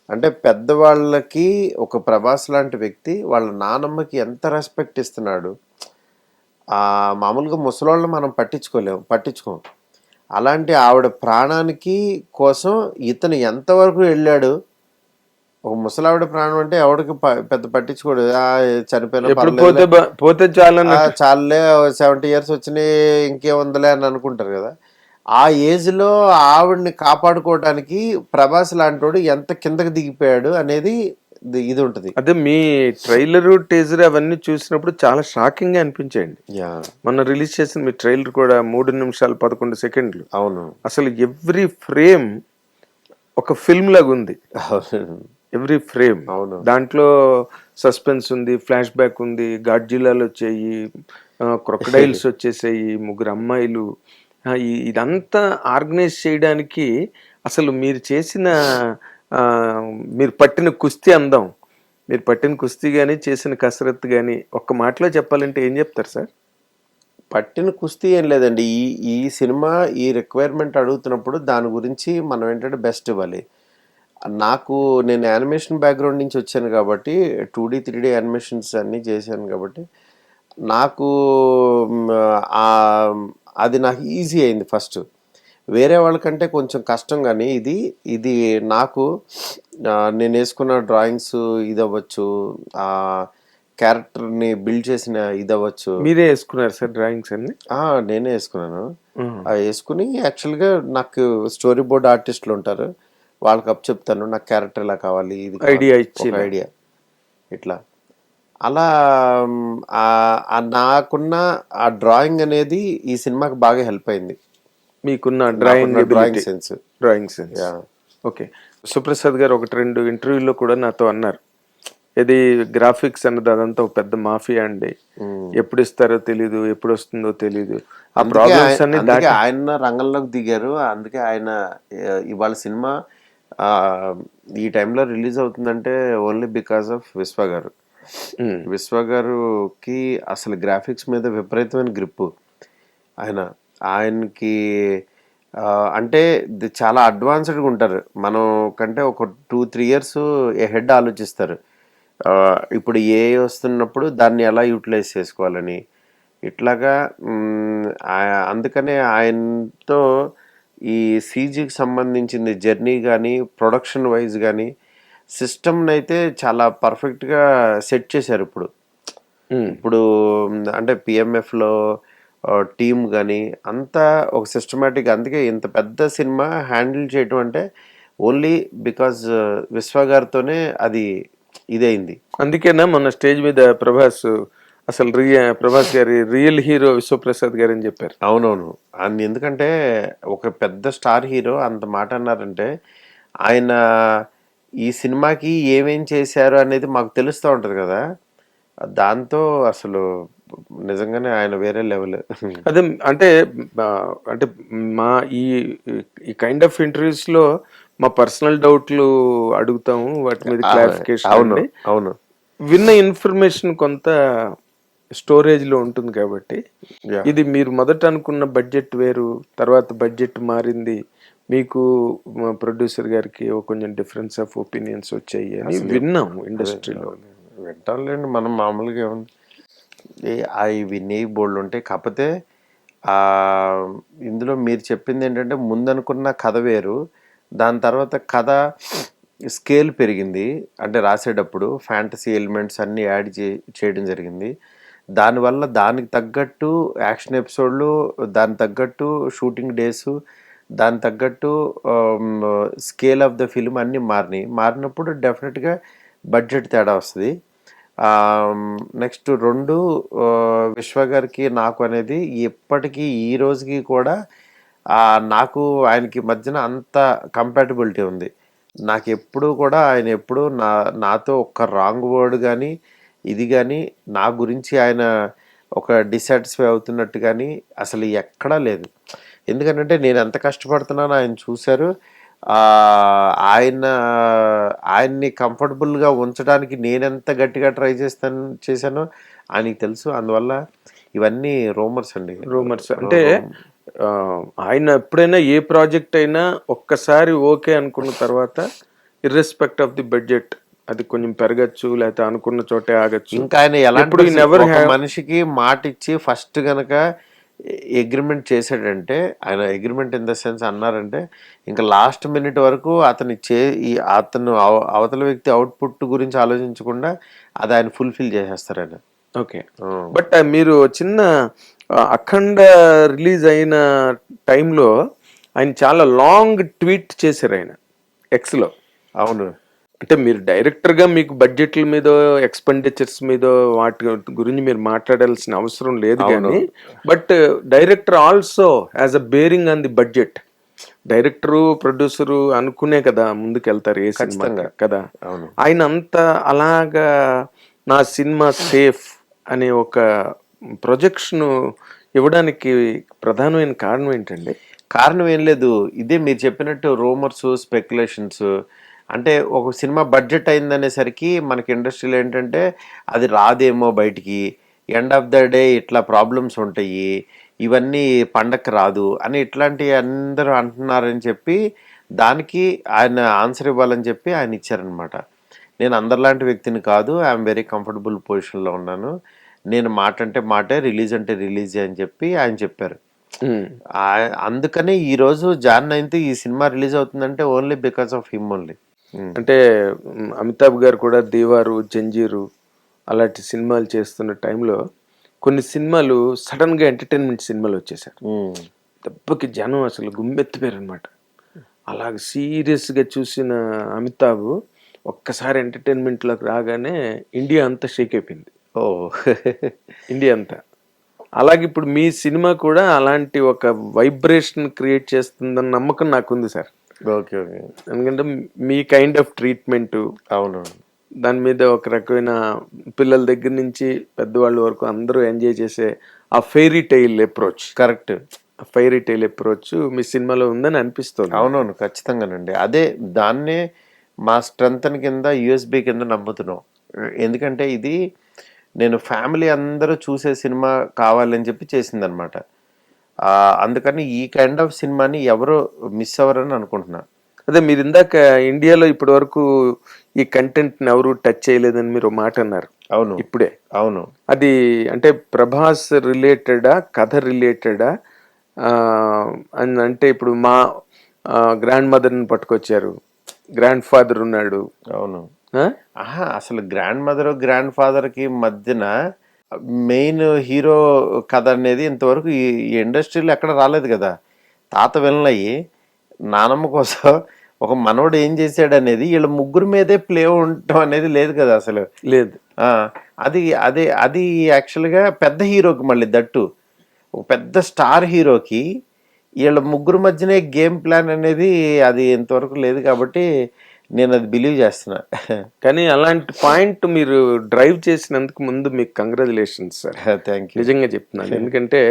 అంటే పెద్దవాళ్ళకి ఒక ప్రభాస్ లాంటి వ్యక్తి వాళ్ళ నానమ్మకి ఎంత రెస్పెక్ట్ ఇస్తున్నాడు, మామూలుగా ముసలోళ్ళని మనం పట్టించుకోం. అలాంటి ఆవిడ ప్రాణానికి కోసం ఇతను ఎంతవరకు వెళ్ళాడు. ఒక ముసలావిడ ప్రాణం అంటే ఎవడికి పెద్ద పట్టించుకోడు. చనిపోయిన ఎప్పుడు పోతే చాలని చాలే 70 years వచ్చినాయి ఇంకేముందలే అని అనుకుంటారు కదా. ఆ ఏజ్లో ఆవిడని కాపాడుకోవడానికి ప్రభాస్ లాంటోడు ఎంత కిందకి దిగిపోయాడు అనేది ఇది ఉంటుంది. అదే మీ ట్రైలర్ టీజర్ అవన్నీ చూసినప్పుడు చాలా షాకింగ్ గా అనిపించాయండి. మొన్న రిలీజ్ చేసిన మీ ట్రైలర్ కూడా 3 నిమిషాలు 11 సెకండ్లు. అవును, అసలు ఎవ్రీ ఫ్రేమ్ ఒక ఫిల్మ్ లాగా ఉంది. Every frame. అవును, దాంట్లో సస్పెన్స్ ఉంది, ఫ్లాష్ బ్యాక్ ఉంది, గాడ్జిలాలు వచ్చాయి, క్రొకడైల్స్ వచ్చేసాయి, 3 అమ్మాయిలు. ఇదంతా ఆర్గనైజ్ చేయడానికి అసలు మీరు చేసిన మీరు పట్టిన కుస్తీ అందం, మీరు పట్టిన కుస్తీ కానీ చేసిన కసరత్తు కానీ ఒక్క మాటలో చెప్పాలంటే ఏం చెప్తారు సార్? పట్టిన కుస్తీ ఏం లేదండి. ఈ సినిమా ఈ రిక్వైర్మెంట్ అడుగుతున్నప్పుడు దాని గురించి మనం ఏంటంటే బెస్ట్ ఇవ్వాలి. నేను యానిమేషన్ బ్యాక్గ్రౌండ్ నుంచి వచ్చాను కాబట్టి 2D 3D యానిమేషన్స్ అన్నీ చేశాను కాబట్టి నాకు అది నాకు ఈజీ అయింది ఫస్ట్. వేరే వాళ్ళకంటే కొంచెం కష్టం, కానీ ఇది నాకు నేను వేసుకున్న డ్రాయింగ్స్ ఇది అవ్వచ్చు, ఆ క్యారెక్టర్ని బిల్డ్ చేసిన ఇది అవ్వచ్చు. మీరే వేసుకున్నారు సార్ డ్రాయింగ్స్ అన్ని? నేనే వేసుకున్నాను. వేసుకుని యాక్చువల్గా నాకు స్టోరీ బోర్డ్ ఆర్టిస్టులు ఉంటారు, వాళ్ళకి అప్ చెప్తాను నాకు క్యారెక్టర్ ఇలా కావాలి, ఇది ఐడియా ఇట్లా. అలా నాకున్న ఆ డ్రాయింగ్ అనేది ఈ సినిమాకి బాగా హెల్ప్ అయింది. మీకున్న డ్రాయింగ్ సెన్స్. ఓకే. సుప్రసాద్ గారు 1-2 ఇంటర్వ్యూలో కూడా నాతో అన్నారు, ఇది గ్రాఫిక్స్ అన్నది అదంతా ఒక పెద్ద మాఫియా అండి, ఎప్పుడు ఇస్తారో తెలీదు, ఎప్పుడు వస్తుందో తెలీదు. ఆ ప్రాబ్లమ్స్ అన్ని ఆయన రంగంలోకి దిగారు. అందుకే ఆయన ఇవాళ సినిమా ఈ టైంలో రిలీజ్ అవుతుందంటే ఓన్లీ బికాస్ ఆఫ్ విశ్వ గారు. విశ్వ గారుకి అసలు గ్రాఫిక్స్ మీద విపరీతమైన గ్రిప్పు. ఆయనకి అంటే చాలా అడ్వాన్స్డ్గా ఉంటారు. మనం కంటే ఒక 2-3 years హెడ్ ఆలోచిస్తారు. ఇప్పుడు ఏ వస్తున్నప్పుడు దాన్ని ఎలా యూటిలైజ్ చేసుకోవాలని ఇట్లాగా. అందుకనే ఆయనతో ఈ సీజీకి సంబంధించింది జర్నీ కానీ ప్రొడక్షన్ వైజ్ కానీ సిస్టమ్ని అయితే చాలా పర్ఫెక్ట్గా సెట్ చేశారు. ఇప్పుడు అంటే పిఎంఎఫ్లో టీమ్ కానీ అంతా ఒక సిస్టమేటిక్. అందుకే ఇంత పెద్ద సినిమా హ్యాండిల్ చేయటం అంటే ఓన్లీ బికాజ్ విశ్వ గారితోనే అది ఇదైంది. అందుకేనా మొన్న స్టేజ్ మీద ప్రభాస్ అసలు ప్రభాస్ గారి రియల్ హీరో విశ్వప్రసాద్ గారు అని చెప్పారు. అవునవును. ఎందుకంటే ఒక పెద్ద స్టార్ హీరో అంత మాట అన్నారంటే ఆయన ఈ సినిమాకి ఏమేం చేశారు అనేది మాకు తెలుస్తూ ఉంటుంది కదా. దాంతో అసలు నిజంగానే ఆయన వేరే లెవెల్. అదే అంటే మా ఈ కైండ్ ఆఫ్ ఇంటర్వ్యూస్ లో మా పర్సనల్ డౌట్లు అడుగుతాము, వాటి మీద క్లారిఫికేషన్. అవును, విన్న ఇన్ఫర్మేషన్ కొంత స్టోరేజ్ లో ఉంటుంది కాబట్టి. ఇది మీరు మొదట అనుకున్న బడ్జెట్ వేరు, తర్వాత బడ్జెట్ మారింది, మీకు ప్రొడ్యూసర్ గారికి కొంచెం డిఫరెన్స్ ఆఫ్ ఒపీనియన్స్ వచ్చాయి అని విన్నాము ఇండస్ట్రీలో. వింటాంలేండి, మనం మామూలుగా ఏముంది అవి వినేవి బోల్డ్ ఉంటాయి. కాకపోతే ఇందులో మీరు చెప్పింది ఏంటంటే ముందనుకున్న కథ వేరు, దాని తర్వాత కథ స్కేల్ పెరిగింది. అంటే రాసేటప్పుడు ఫ్యాంటసీ ఎలిమెంట్స్ అన్నీ యాడ్ చేయడం జరిగింది. దానివల్ల దానికి తగ్గట్టు యాక్షన్ ఎపిసోడ్లు, దానికి తగ్గట్టు షూటింగ్ డేసు, దానికి తగ్గట్టు స్కేల్ ఆఫ్ ద ఫిల్మ్ అన్నీ మారినప్పుడు డెఫినెట్గా బడ్జెట్ తేడా వస్తుంది. నెక్స్ట్ 2 విశ్వ గారికి నాకు అనేది ఎప్పటికీ ఈ రోజుకి కూడా నాకు ఆయనకి మధ్యన అంత కంపాటబిలిటీ ఉంది. నాకు ఎప్పుడు కూడా ఆయన ఎప్పుడు నాతో ఒక్క రాంగ్ వర్డ్ కానీ ఇది కానీ నా గురించి ఆయన ఒక డిసాటిస్ఫై అవుతున్నట్టు కానీ అసలు ఎక్కడా లేదు. ఎందుకంటే నేను ఎంత కష్టపడుతున్నానో ఆయన చూశారు. ఆయన్ని కంఫర్టబుల్గా ఉంచడానికి నేనెంత గట్టిగా ట్రై చేశానో ఆయనకి తెలుసు. అందువల్ల ఇవన్నీ రూమర్స్ అండి. రూమర్స్ అంటే ఆయన ఎప్పుడైనా ఏ ప్రాజెక్ట్ అయినా ఒక్కసారి ఓకే అనుకున్న తర్వాత ఇర్రెస్పెక్ట్ ఆఫ్ ది బడ్జెట్ అది కొంచెం పెరగచ్చు, లేకపోతే అనుకున్న చోటే ఆగచ్చు. ఇంకా ఆయన ఎలాంటి ఎప్పుడు he never ఒక have- మనిషికి మాట ఇచ్చి ఫస్ట్ గనక అగ్రిమెంట్ చేశాడంటే, ఆయన అగ్రిమెంట్ ఇన్ ద సెన్స్ అన్నారంటే ఇంకా లాస్ట్ మినిట్ వరకు అతను అవతల వ్యక్తి అవుట్పుట్ గురించి ఆలోచించకుండా అది ఆయన ఫుల్ఫిల్ చేసేస్తారు ఆయన. ఓకే. బట్ మీరు చిన్న అఖండ రిలీజ్ అయిన టైంలో ఆయన చాలా లాంగ్ ట్వీట్ చేశారు ఆయన ఎక్స్లో. అవును, అంటే మీరు డైరెక్టర్గా మీకు బడ్జెట్ల మీద, ఎక్స్పెండిచర్స్ మీద వాటి గురించి మీరు మాట్లాడాల్సిన అవసరం లేదు కానీ, but director also as a bearing on the budget. Director, producer అనుకునే కదా ముందుకెళ్తారు ఏ సినిమా కదా. అవును. ఆయన అంతా అలాగా నా సినిమా సేఫ్ అనే ఒక ప్రొజెక్షన్ ఇవ్వడానికి ప్రధానమైన కారణం ఏంటండి? కారణం ఏం లేదు, ఇదే మీరు చెప్పినట్టు రూమర్స్, స్పెక్యులేషన్స్. అంటే ఒక సినిమా బడ్జెట్ అయిందనేసరికి మనకి ఇండస్ట్రీలో ఏంటంటే అది రాదేమో బయటికి, ఎండ్ ఆఫ్ ద డే ఇట్లా ప్రాబ్లమ్స్ ఉంటాయి, ఇవన్నీ పండక్కి రాదు అని ఇట్లాంటివి అందరూ అంటున్నారని చెప్పి దానికి ఆయన ఆన్సర్ ఇవ్వాలని చెప్పి ఆయన ఇచ్చారనమాట. నేను అందరిలాంటి వ్యక్తిని కాదు, ఐఎమ్ వెరీ కంఫర్టబుల్ పొజిషన్లో ఉన్నాను, నేను మాట అంటే మాటే, రిలీజ్ అంటే రిలీజే అని చెప్పి ఆయన చెప్పారు. అందుకనే ఈరోజు Jan 9th ఈ సినిమా రిలీజ్ అవుతుందంటే only because of him only. అంటే అమితాబ్ గారు కూడా దీవారు, జంజీరు అలాంటి సినిమాలు చేస్తున్న టైంలో కొన్ని సినిమాలు సడన్ గా ఎంటర్టైన్మెంట్ సినిమాలు వచ్చేసారు. దెబ్బకి జనం అసలు గుమ్మెత్తిపోయారు అనమాట. అలాగ సీరియస్ గా చూసిన అమితాబ్ ఒక్కసారి ఎంటర్టైన్మెంట్ లోకి రాగానే ఇండియా అంతా షేక్ అయిపోయింది. ఓ ఇండియా అంతా. అలాగే ఇప్పుడు మీ సినిమా కూడా అలాంటి ఒక వైబ్రేషన్ క్రియేట్ చేస్తుందన్న నమ్మకం నాకుంది సార్. Okay okay. ఎందుకంటే మీ కైండ్ ఆఫ్ ట్రీట్మెంట్, అవును, దాని మీద ఒక రకమైన పిల్లల దగ్గర నుంచి పెద్దవాళ్ళ వరకు అందరూ ఎంజాయ్ చేసే ఆ fairy tale approach, correct, fairy tale approach మీ సినిమాలో ఉందని అనిపిస్తుంది. అవునవును, ఖచ్చితంగానండి. అదే దాన్నే మా స్ట్రెంత్ కింద యూఎస్బి కింద నమ్ముతున్నాం. ఎందుకంటే ఇది నేను ఫ్యామిలీ అందరూ చూసే సినిమా కావాలని చెప్పి చేసిందనమాట. అందుకని ఈ కైండ్ ఆఫ్ సినిమాని ఎవరు మిస్ అవ్వరని అనుకుంటున్నా. అదే మీరు ఇందాక ఇండియాలో ఇప్పటి వరకు ఈ కంటెంట్ ఎవరు టచ్ చేయలేదని మీరు మాట అన్నారు. అవును, ఇప్పుడే. అవును. అది అంటే ప్రభాస్ రిలేటెడా, కథ రిలేటెడా అని అంటే ఇప్పుడు మా గ్రాండ్ మదర్ని పట్టుకొచ్చారు, గ్రాండ్ ఫాదర్ ఉన్నాడు. అవును. అసలు గ్రాండ్ మదర్, గ్రాండ్ ఫాదర్కి మధ్యన మెయిన్ హీరో కథ అనేది ఇంతవరకు ఈ ఇండస్ట్రీలో ఎక్కడ రాలేదు కదా. తాత విలనయ్యి నానమ్మ కోసం ఒక మనవడు ఏం చేశాడు అనేది వీళ్ళ ముగ్గురు మీదే ప్లే ఉండటం అనేది లేదు కదా అసలు. లేదు. అది యాక్చువల్గా పెద్ద హీరోకి, మళ్ళీ దట్టు ఒక పెద్ద స్టార్ హీరోకి వీళ్ళ ముగ్గురు మధ్యనే గేమ్ ప్లాన్ అనేది అది ఇంతవరకు లేదు. కాబట్టి నేను అది బిలీవ్ చేస్తున్నా. కానీ అలాంటి పాయింట్ మీరు డ్రైవ్ చేసినందుకు ముందు మీకు కంగ్రాచులేషన్స్ సార్. థ్యాంక్ యూ, నిజంగా చెప్తున్నాను. ఎందుకంటే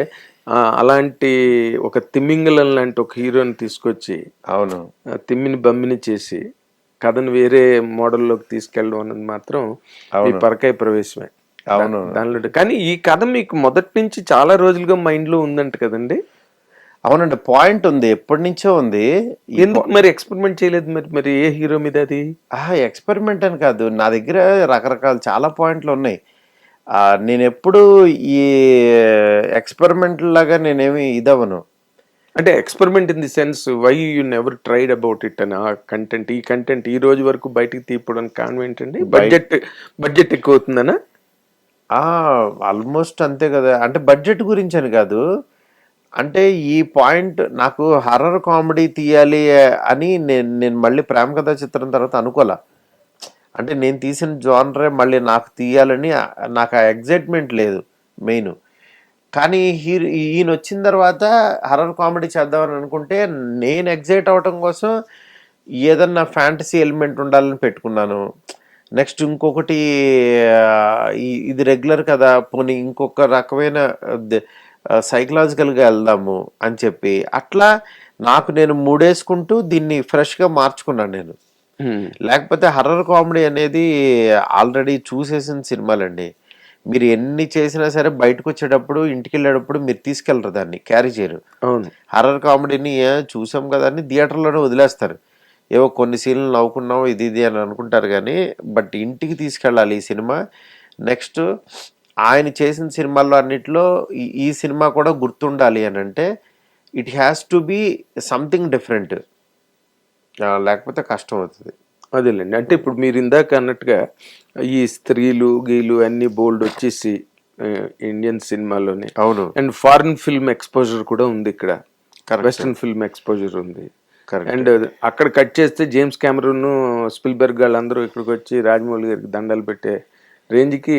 అలాంటి ఒక తిమ్మింగలం లాంటి ఒక హీరోని తీసుకొచ్చి, అవును, తిమ్మిని బమ్మిని చేసి కథను వేరే మోడల్లోకి తీసుకెళ్ళడం అన్నది మాత్రం ఈ పరకాయ ప్రవేశమే. అవును, దానిలో కానీ ఈ కథ మీకు మొదటి నుంచి చాలా రోజులుగా మైండ్ లో ఉందంట కదండి? అవునండి, పాయింట్ ఉంది, ఎప్పటి నుంచో ఉంది. ఎందుకు మరి ఎక్స్పెరిమెంట్ చేయలేదు? మరి ఏ హీరో మీద అది? ఎక్స్పెరిమెంట్ అని కాదు, నా దగ్గర రకరకాల చాలా పాయింట్లు ఉన్నాయి. నేను ఎప్పుడు ఈ ఎక్స్పెరిమెంట్ లాగా నేనేమి ఇదవను. అంటే experiment in the sense why you never tried about it అని. ఆ కంటెంట్ ఈ రోజు వరకు బయటికి తీయడానికి కారణం ఏంటండి? బడ్జెట్ ఎక్కువ అవుతుందనా? ఆల్మోస్ట్ అంతే కదా. అంటే బడ్జెట్ గురించి అని కాదు, అంటే ఈ పాయింట్ నాకు హర్రర్ కామెడీ తీయాలి అని నేను మళ్ళీ ప్రేమ కథా చిత్రం తర్వాత అనుకోలే. అంటే నేను తీసిన జానరే మళ్ళీ నాకు తీయాలని నాకు ఆ ఎగ్జైట్మెంట్ లేదు మెయిన్. కానీ ఈయన వచ్చిన తర్వాత హర్రర్ కామెడీ చేద్దామని అనుకుంటే నేను ఎగ్జైట్ అవ్వటం కోసం ఏదన్నా ఫ్యాంటసీ ఎలిమెంట్ ఉండాలని పెట్టుకున్నాను. నెక్స్ట్ ఇంకొకటి ఇది రెగ్యులర్ కదా, పోనీ ఇంకొక రకమైన సైకలాజికల్గా వెళ్దాము అని చెప్పి అట్లా నాకు నేను మూడేసుకుంటూ దీన్ని ఫ్రెష్గా మార్చుకున్నాను నేను. లేకపోతే హర్రర్ కామెడీ అనేది ఆల్రెడీ చూసేసిన సినిమాలండి. మీరు ఎన్ని చేసినా సరే బయటకు వచ్చేటప్పుడు, ఇంటికి వెళ్ళేటప్పుడు మీరు తీసుకెళ్ళరు, దాన్ని క్యారీ చేయరు. హర్రర్ కామెడీని చూసాం కదా అని థియేటర్లోనే వదిలేస్తారు. ఏవో కొన్ని సీన్లు నవ్వుకున్నాం ఇది ఇది అని అనుకుంటారు కానీ బట్ ఇంటికి తీసుకెళ్ళాలి ఈ సినిమా. నెక్స్ట్ ఆయన చేసిన సినిమాల్లో అన్నిట్లో ఈ సినిమా కూడా గుర్తుండాలి అని అంటే it has to be something different, లేకపోతే కష్టం అవుతుంది. అదేలేండి. అంటే ఇప్పుడు మీరు ఇందాక అన్నట్టుగా ఈ స్త్రీలు గీలు అన్ని బోల్డ్ వచ్చేసి ఇండియన్ సినిమాలోనే, అవును, అండ్ ఫారిన్ ఫిల్మ్ ఎక్స్పోజర్ కూడా ఉంది ఇక్కడ, Correct. వెస్ట్రన్ ఫిల్మ్ ఎక్స్పోజర్ ఉంది. కరెక్ట్. అండ్ అక్కడ కట్ చేస్తే జేమ్స్ కెమెరూన్, స్పిల్బర్గ్ వాళ్ళందరూ ఇక్కడికి వచ్చి రాజమౌళి గారికి దండాలు పెట్టే రేంజ్కి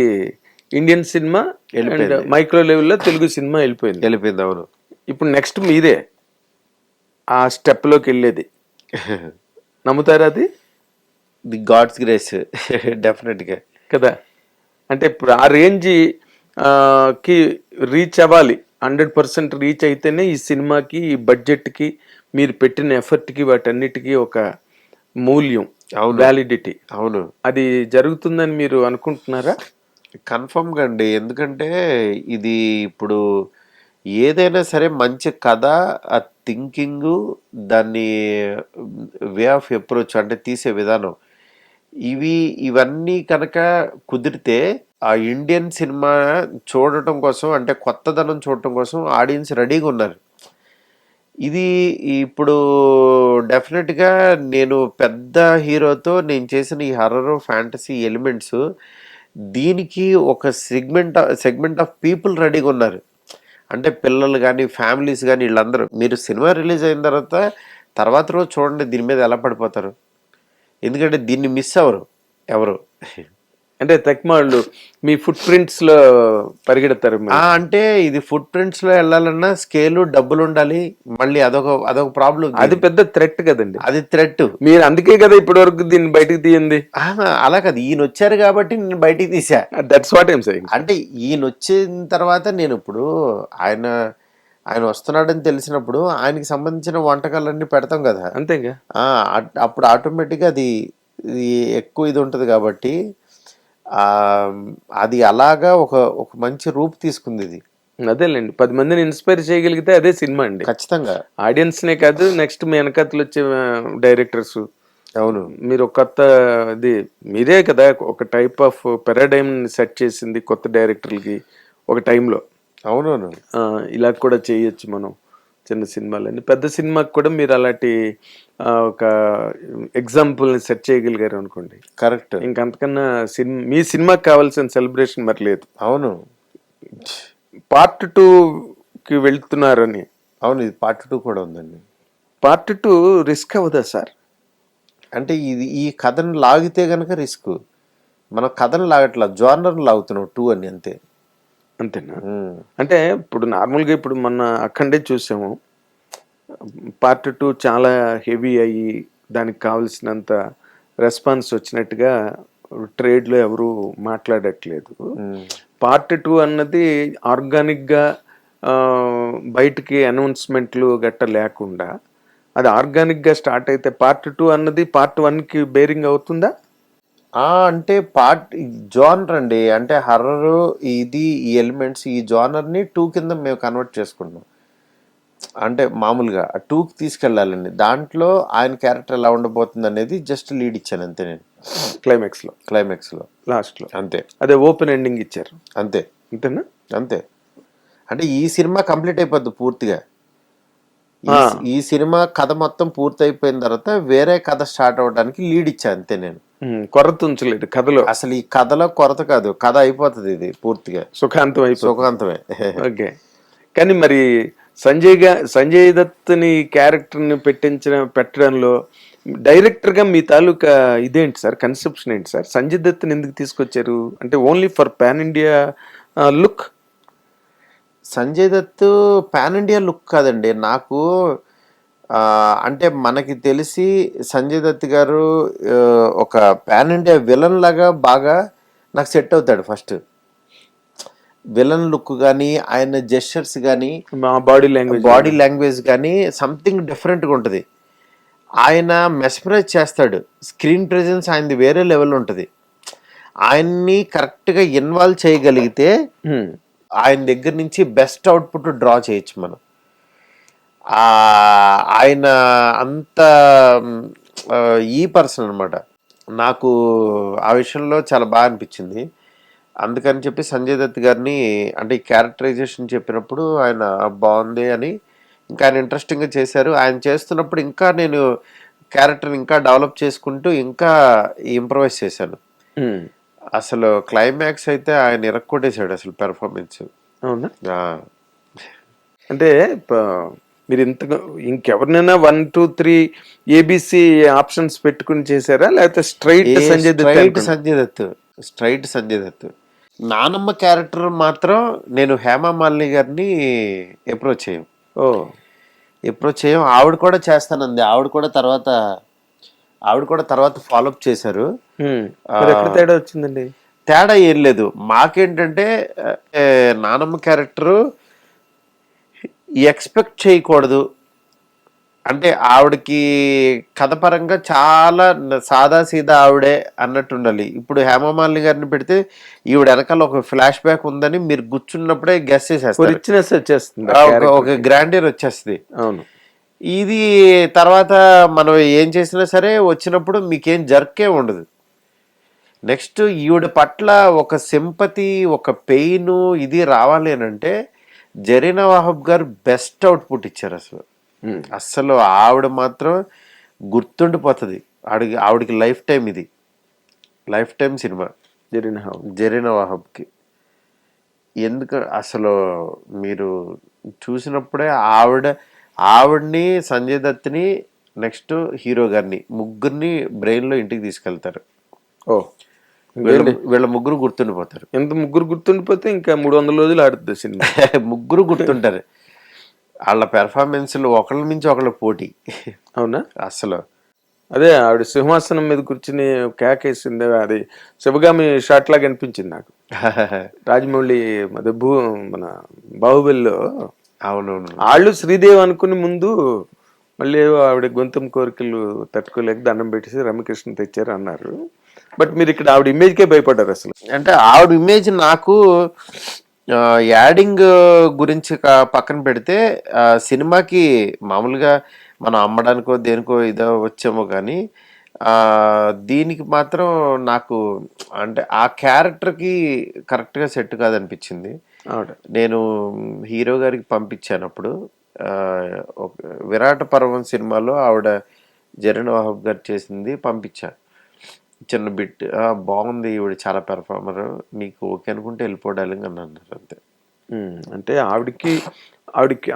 ఇండియన్ సినిమా అండ్ మైక్రో లెవెల్లో తెలుగు సినిమా వెళ్ళిపోయింది. అవును. ఇప్పుడు నెక్స్ట్ మీరే ఆ స్టెప్లోకి వెళ్ళేది, నమ్ముతారా అది? ది గాడ్స్ గ్రేస్ డెఫినెట్గా కదా. అంటే ఇప్పుడు ఆ రేంజ్ కి రీచ్ అవ్వాలి, 100% రీచ్ అయితేనే ఈ సినిమాకి, ఈ బడ్జెట్కి, మీరు పెట్టిన ఎఫర్ట్కి, వాటన్నిటికీ ఒక మూల్యం, వ్యాలిడిటీ. అవును, అది జరుగుతుందని మీరు అనుకుంటున్నారా? కన్ఫర్మ్గా అండి. ఎందుకంటే ఇది ఇప్పుడు ఏదైనా సరే మంచి కథ, ఆ థింకింగ్, దాన్ని వే ఆఫ్ అప్రోచ్ అంటే తీసే విధానం, ఇవన్నీ కనుక కుదిరితే ఆ ఇండియన్ సినిమా చూడటం కోసం, అంటే కొత్తదనం చూడటం కోసం ఆడియన్స్ రెడీగా ఉన్నారు. ఇది ఇప్పుడు డెఫినెట్గా నేను పెద్ద హీరోతో నేను చేసిన ఈ హర్రర్ ఫ్యాంటసీ ఎలిమెంట్స్, దీనికి ఒక సెగ్మెంట్ ఆఫ్ పీపుల్ రెడీగా ఉన్నారు. అంటే పిల్లలు కానీ ఫ్యామిలీస్ కానీ వీళ్ళందరూ, మీరు సినిమా రిలీజ్ అయిన తర్వాత రోజు చూడండి దీని మీద ఎలా పడిపోతారు. ఎందుకంటే దీన్ని మిస్ అవ్వరు ఎవరు. అంటే తక్కువ మీ ఫుట్ ప్రింట్స్ లో పరిగెడతారు. అంటే ఇది ఫుట్ ప్రింట్స్ లో వెళ్ళాలన్నా స్కేలు, డబ్బులు ఉండాలి. మళ్ళీ అదొక ప్రాబ్లం. అది పెద్ద థ్రెట్ కదండి. అది థ్రెట్. మీరు అందుకే కదా ఇప్పటి వరకు దీన్ని బయటకు తీయండి. అలా కాదు, ఈయన వచ్చారు కాబట్టి నేను బయటికి తీసా. That's what I'm saying. అంటే ఈయన వచ్చిన తర్వాత నేను ఇప్పుడు ఆయన వస్తున్నాడని తెలిసినప్పుడు ఆయనకి సంబంధించిన వంటకాలన్నీ పెడతాం కదా. అంతేగా. అప్పుడు ఆటోమేటిక్గా అది ఎక్కువ ఇది ఉంటుంది కాబట్టి అది అలాగా ఒక మంచి రూపు తీసుకుంది ఇది. అదేలేండి, 10 మందిని ఇన్స్పైర్ చేయగలిగితే అదే సినిమా అండి. ఖచ్చితంగా ఆడియన్స్ నే కాదు, నెక్స్ట్ మీ వెనకతలు వచ్చే డైరెక్టర్స్. అవును, మీరు ఒక కొత్త ఇది మీరే కదా ఒక టైప్ ఆఫ్ పారాడైమ్ సెట్ చేసింది కొత్త డైరెక్టర్లకి ఒక టైంలో. అవునవును, ఇలా కూడా చేయొచ్చు మనం చిన్న సినిమాలని. పెద్ద సినిమాకి కూడా మీరు అలాంటి ఒక ఎగ్జాంపుల్ని సెట్ చేయగలిగారు అనుకోండి. కరెక్ట్. ఇంకంతకన్నా మీ సినిమాకి కావాల్సిన సెలబ్రేషన్ మరి లేదు. అవును, పార్ట్ 2కి వెళ్తున్నారని. అవును, ఇది పార్ట్ 2 కూడా ఉందండి. పార్ట్ 2 రిస్క్ అవ్వదా సార్? అంటే ఈ కథను లాగితే గనక రిస్క్. మనం కథను లాగట్లా, జోనర్ని లాగుతున్నాం 2 అని, అంతే. అంతేనా? అంటే ఇప్పుడు నార్మల్గా ఇప్పుడు మన అక్కడే చూసాము, పార్ట్ 2 చాలా హెవీ అయ్యి దానికి కావాల్సినంత రెస్పాన్స్ వచ్చినట్టుగా ట్రేడ్లో ఎవరు మాట్లాడట్లేదు. పార్ట్ 2 అన్నది ఆర్గానిక్గా బయటికి అనౌన్స్మెంట్లు గట్ట లేకుండా అది ఆర్గానిక్గా స్టార్ట్ అయితే పార్ట్ 2 అన్నది పార్ట్ 1కి బేరింగ్ అవుతుందా? అంటే జోనర్ అండి. అంటే హర్రర్ ఇది, ఈ ఎలిమెంట్స్, ఈ జోనర్ని 2 కింద మేము కన్వర్ట్ చేసుకుంటున్నాం. అంటే మామూలుగా 2కి తీసుకెళ్ళాలండి. దాంట్లో ఆయన క్యారెక్టర్ ఎలా ఉండబోతుంది అనేది జస్ట్ లీడ్ ఇచ్చాను అంతే నేను. క్లైమాక్స్లో లాస్ట్లో అంతే. అదే ఓపెన్ ఎండింగ్ ఇచ్చారు అంతే. అంతేనా? అంతే. అంటే ఈ సినిమా కంప్లీట్ అయిపోద్ది పూర్తిగా. ఈ సినిమా కథ మొత్తం పూర్తి అయిపోయిన తర్వాత వేరే కథ స్టార్ట్ అవ్వడానికి లీడ్ ఇచ్చా అంతే నేను. కొరత ఉంచలేదు కథలో. అసలు ఈ కథలో కొరత కాదు, కథ అయిపోతుంది ఇది పూర్తిగా సుఖాంతమే. ఓకే. కానీ మరి సంజయ్ దత్ని క్యారెక్టర్ని పెట్టడంలో డైరెక్టర్గా మీ తాలూకా ఇదేంటి సార్, కన్సెప్షన్ ఏంటి సార్? సంజయ్ దత్ని ఎందుకు తీసుకొచ్చారు? అంటే only for pan India look? Sanjay Dutt pan India look కాదండి నాకు. అంటే మనకి తెలిసి సంజయ్ దత్ గారు ఒక పాన్ ఇండియా విలన్ లాగా బాగా నాకు సెట్ అవుతాడు. ఫస్ట్ విలన్ లుక్ కానీ, ఆయన జెస్చర్స్ కానీ, బాడీ లాంగ్వేజ్ కానీ సంథింగ్ డిఫరెంట్గా ఉంటుంది. ఆయన మెస్మరైజ్ చేస్తాడు. స్క్రీన్ ప్రెజెన్స్ ఆయనది వేరే లెవెల్ ఉంటుంది. ఆయన్ని కరెక్ట్గా ఇన్వాల్వ్ చేయగలిగితే ఆయన దగ్గర నుంచి బెస్ట్ అవుట్పుట్ డ్రా చేయొచ్చు మనం. ఆయన అంత ఈ పర్సన్ అనమాట. నాకు ఆ విషయంలో చాలా బాగా అనిపించింది. అందుకని చెప్పి సంజయ్ దత్ గారిని అంటే ఈ క్యారెక్టరైజేషన్ చెప్పినప్పుడు ఆయన బాగుంది అని ఇంకా ఆయన ఇంట్రెస్టింగ్గా చేశారు. ఆయన చేస్తున్నప్పుడు ఇంకా నేను క్యారెక్టర్ని ఇంకా డెవలప్ చేసుకుంటూ ఇంకా ఇంప్రవైజ్ చేశాను. అసలు క్లైమాక్స్ అయితే ఆయన ఇరక్కొట్టేశాడు అసలు పెర్ఫార్మెన్స్. అవునా? అంటే మీరు ఇంకెవరినైనా 1, 2, 3 ఏబిసి ఆప్షన్స్ పెట్టుకుని చేశారా, లేకపోతే స్ట్రైట్ సంజయ్ దత్? స్ట్రైట్ సంజయ్ దత్. నానమ్మ క్యారెక్టర్ మాత్రం నేను హేమా మాలిని గారిని అప్రోచ్ చేయం. ఆవిడ కూడా చేస్తానంది. ఆవిడ కూడా తర్వాత ఫాలోఅప్ చేశారు. తేడా వచ్చిందండి? తేడా ఏం లేదు. మాకేంటంటే నానమ్మ క్యారెక్టరు ఎక్స్పెక్ట్ చేయకూడదు. అంటే ఆవిడకి కథ పరంగా చాలా సాదాసీదా ఆవిడే అన్నట్టు ఉండాలి. ఇప్పుడు హేమమాలిని గారిని పెడితే ఈవిడ వెనకాల ఒక ఫ్లాష్ బ్యాక్ ఉందని మీరు కూర్చున్నప్పుడే గెస్ చేసేస్తారు. ఒక గ్రాండియర్ వచ్చేస్తుంది. అవును. ఇది తర్వాత మనం ఏం చేసినా సరే వచ్చినప్పుడు మీకేం జర్కే ఉండదు. నెక్స్ట్ ఈవిడ పట్ల ఒక సింపతి, ఒక పెయిన్ ఇది రావాలి అని అంటే జరీనా వాహబ్ గారు బెస్ట్ అవుట్పుట్ ఇచ్చారు. అసలు ఆవిడ మాత్రం గుర్తుండిపోతుంది. ఆవిడకి లైఫ్ టైం, ఇది లైఫ్ టైం సినిమా జరీనా వాహబ్కి. ఎందుకు అసలు మీరు చూసినప్పుడే ఆవిడ్ని, సంజయ్ దత్ని, నెక్స్ట్ హీరో గారిని ముగ్గురిని బ్రెయిన్లో ఇంటికి తీసుకెళ్తారు. వీళ్ళ ముగ్గురు గుర్తుండిపోతారు. ఎంత ముగ్గురు గుర్తుండిపోతే ఇంకా 300 రోజులు ఆడుతుంది సినిమా. ముగ్గురు గుర్తుంటారు. వాళ్ళ పెర్ఫార్మెన్స్లు ఒకళ్ళ మించి ఒకళ్ళ పోటీ. అవునా? అసలు అదే ఆవిడ సింహాసనం మీద కూర్చుని కేకేసింది, అది శివగామి షాట్ లాగా అనిపించింది నాకు. రాజమౌళి మన బాహుబలిలో అవునవును వాళ్ళు శ్రీదేవి అనుకుని ముందు మళ్ళీ ఆవిడ గొంతం కోరికలు తట్టుకోలేక దండం పెట్టేసి రమ్యకృష్ణ తెచ్చారు అన్నారు. బట్ మీరు ఇక్కడ ఆవిడ ఇమేజ్కే భయపడ్డారు అసలు. అంటే ఆవిడ ఇమేజ్ నాకు యాడింగ్ గురించి పక్కన పెడితే సినిమాకి మామూలుగా మనం అమ్మడానికో దేనికో ఇదో వచ్చామో కానీ దీనికి మాత్రం నాకు అంటే ఆ క్యారెక్టర్కి కరెక్ట్గా సెట్ కాదనిపించింది. నేను హీరో గారికి పంపించాను అప్పుడు. విరాట పర్వం సినిమాలో ఆవిడ జరీనా వాహబ్ గారు చేసింది పంపించాను. చిన్న బిట్ బాగుంది, ఈవిడ చాలా పెర్ఫార్మర్, నీకు ఓకే అనుకుంటే వెళ్ళిపోవడానికి అని అన్నారు. అంతే. అంటే ఆవిడకి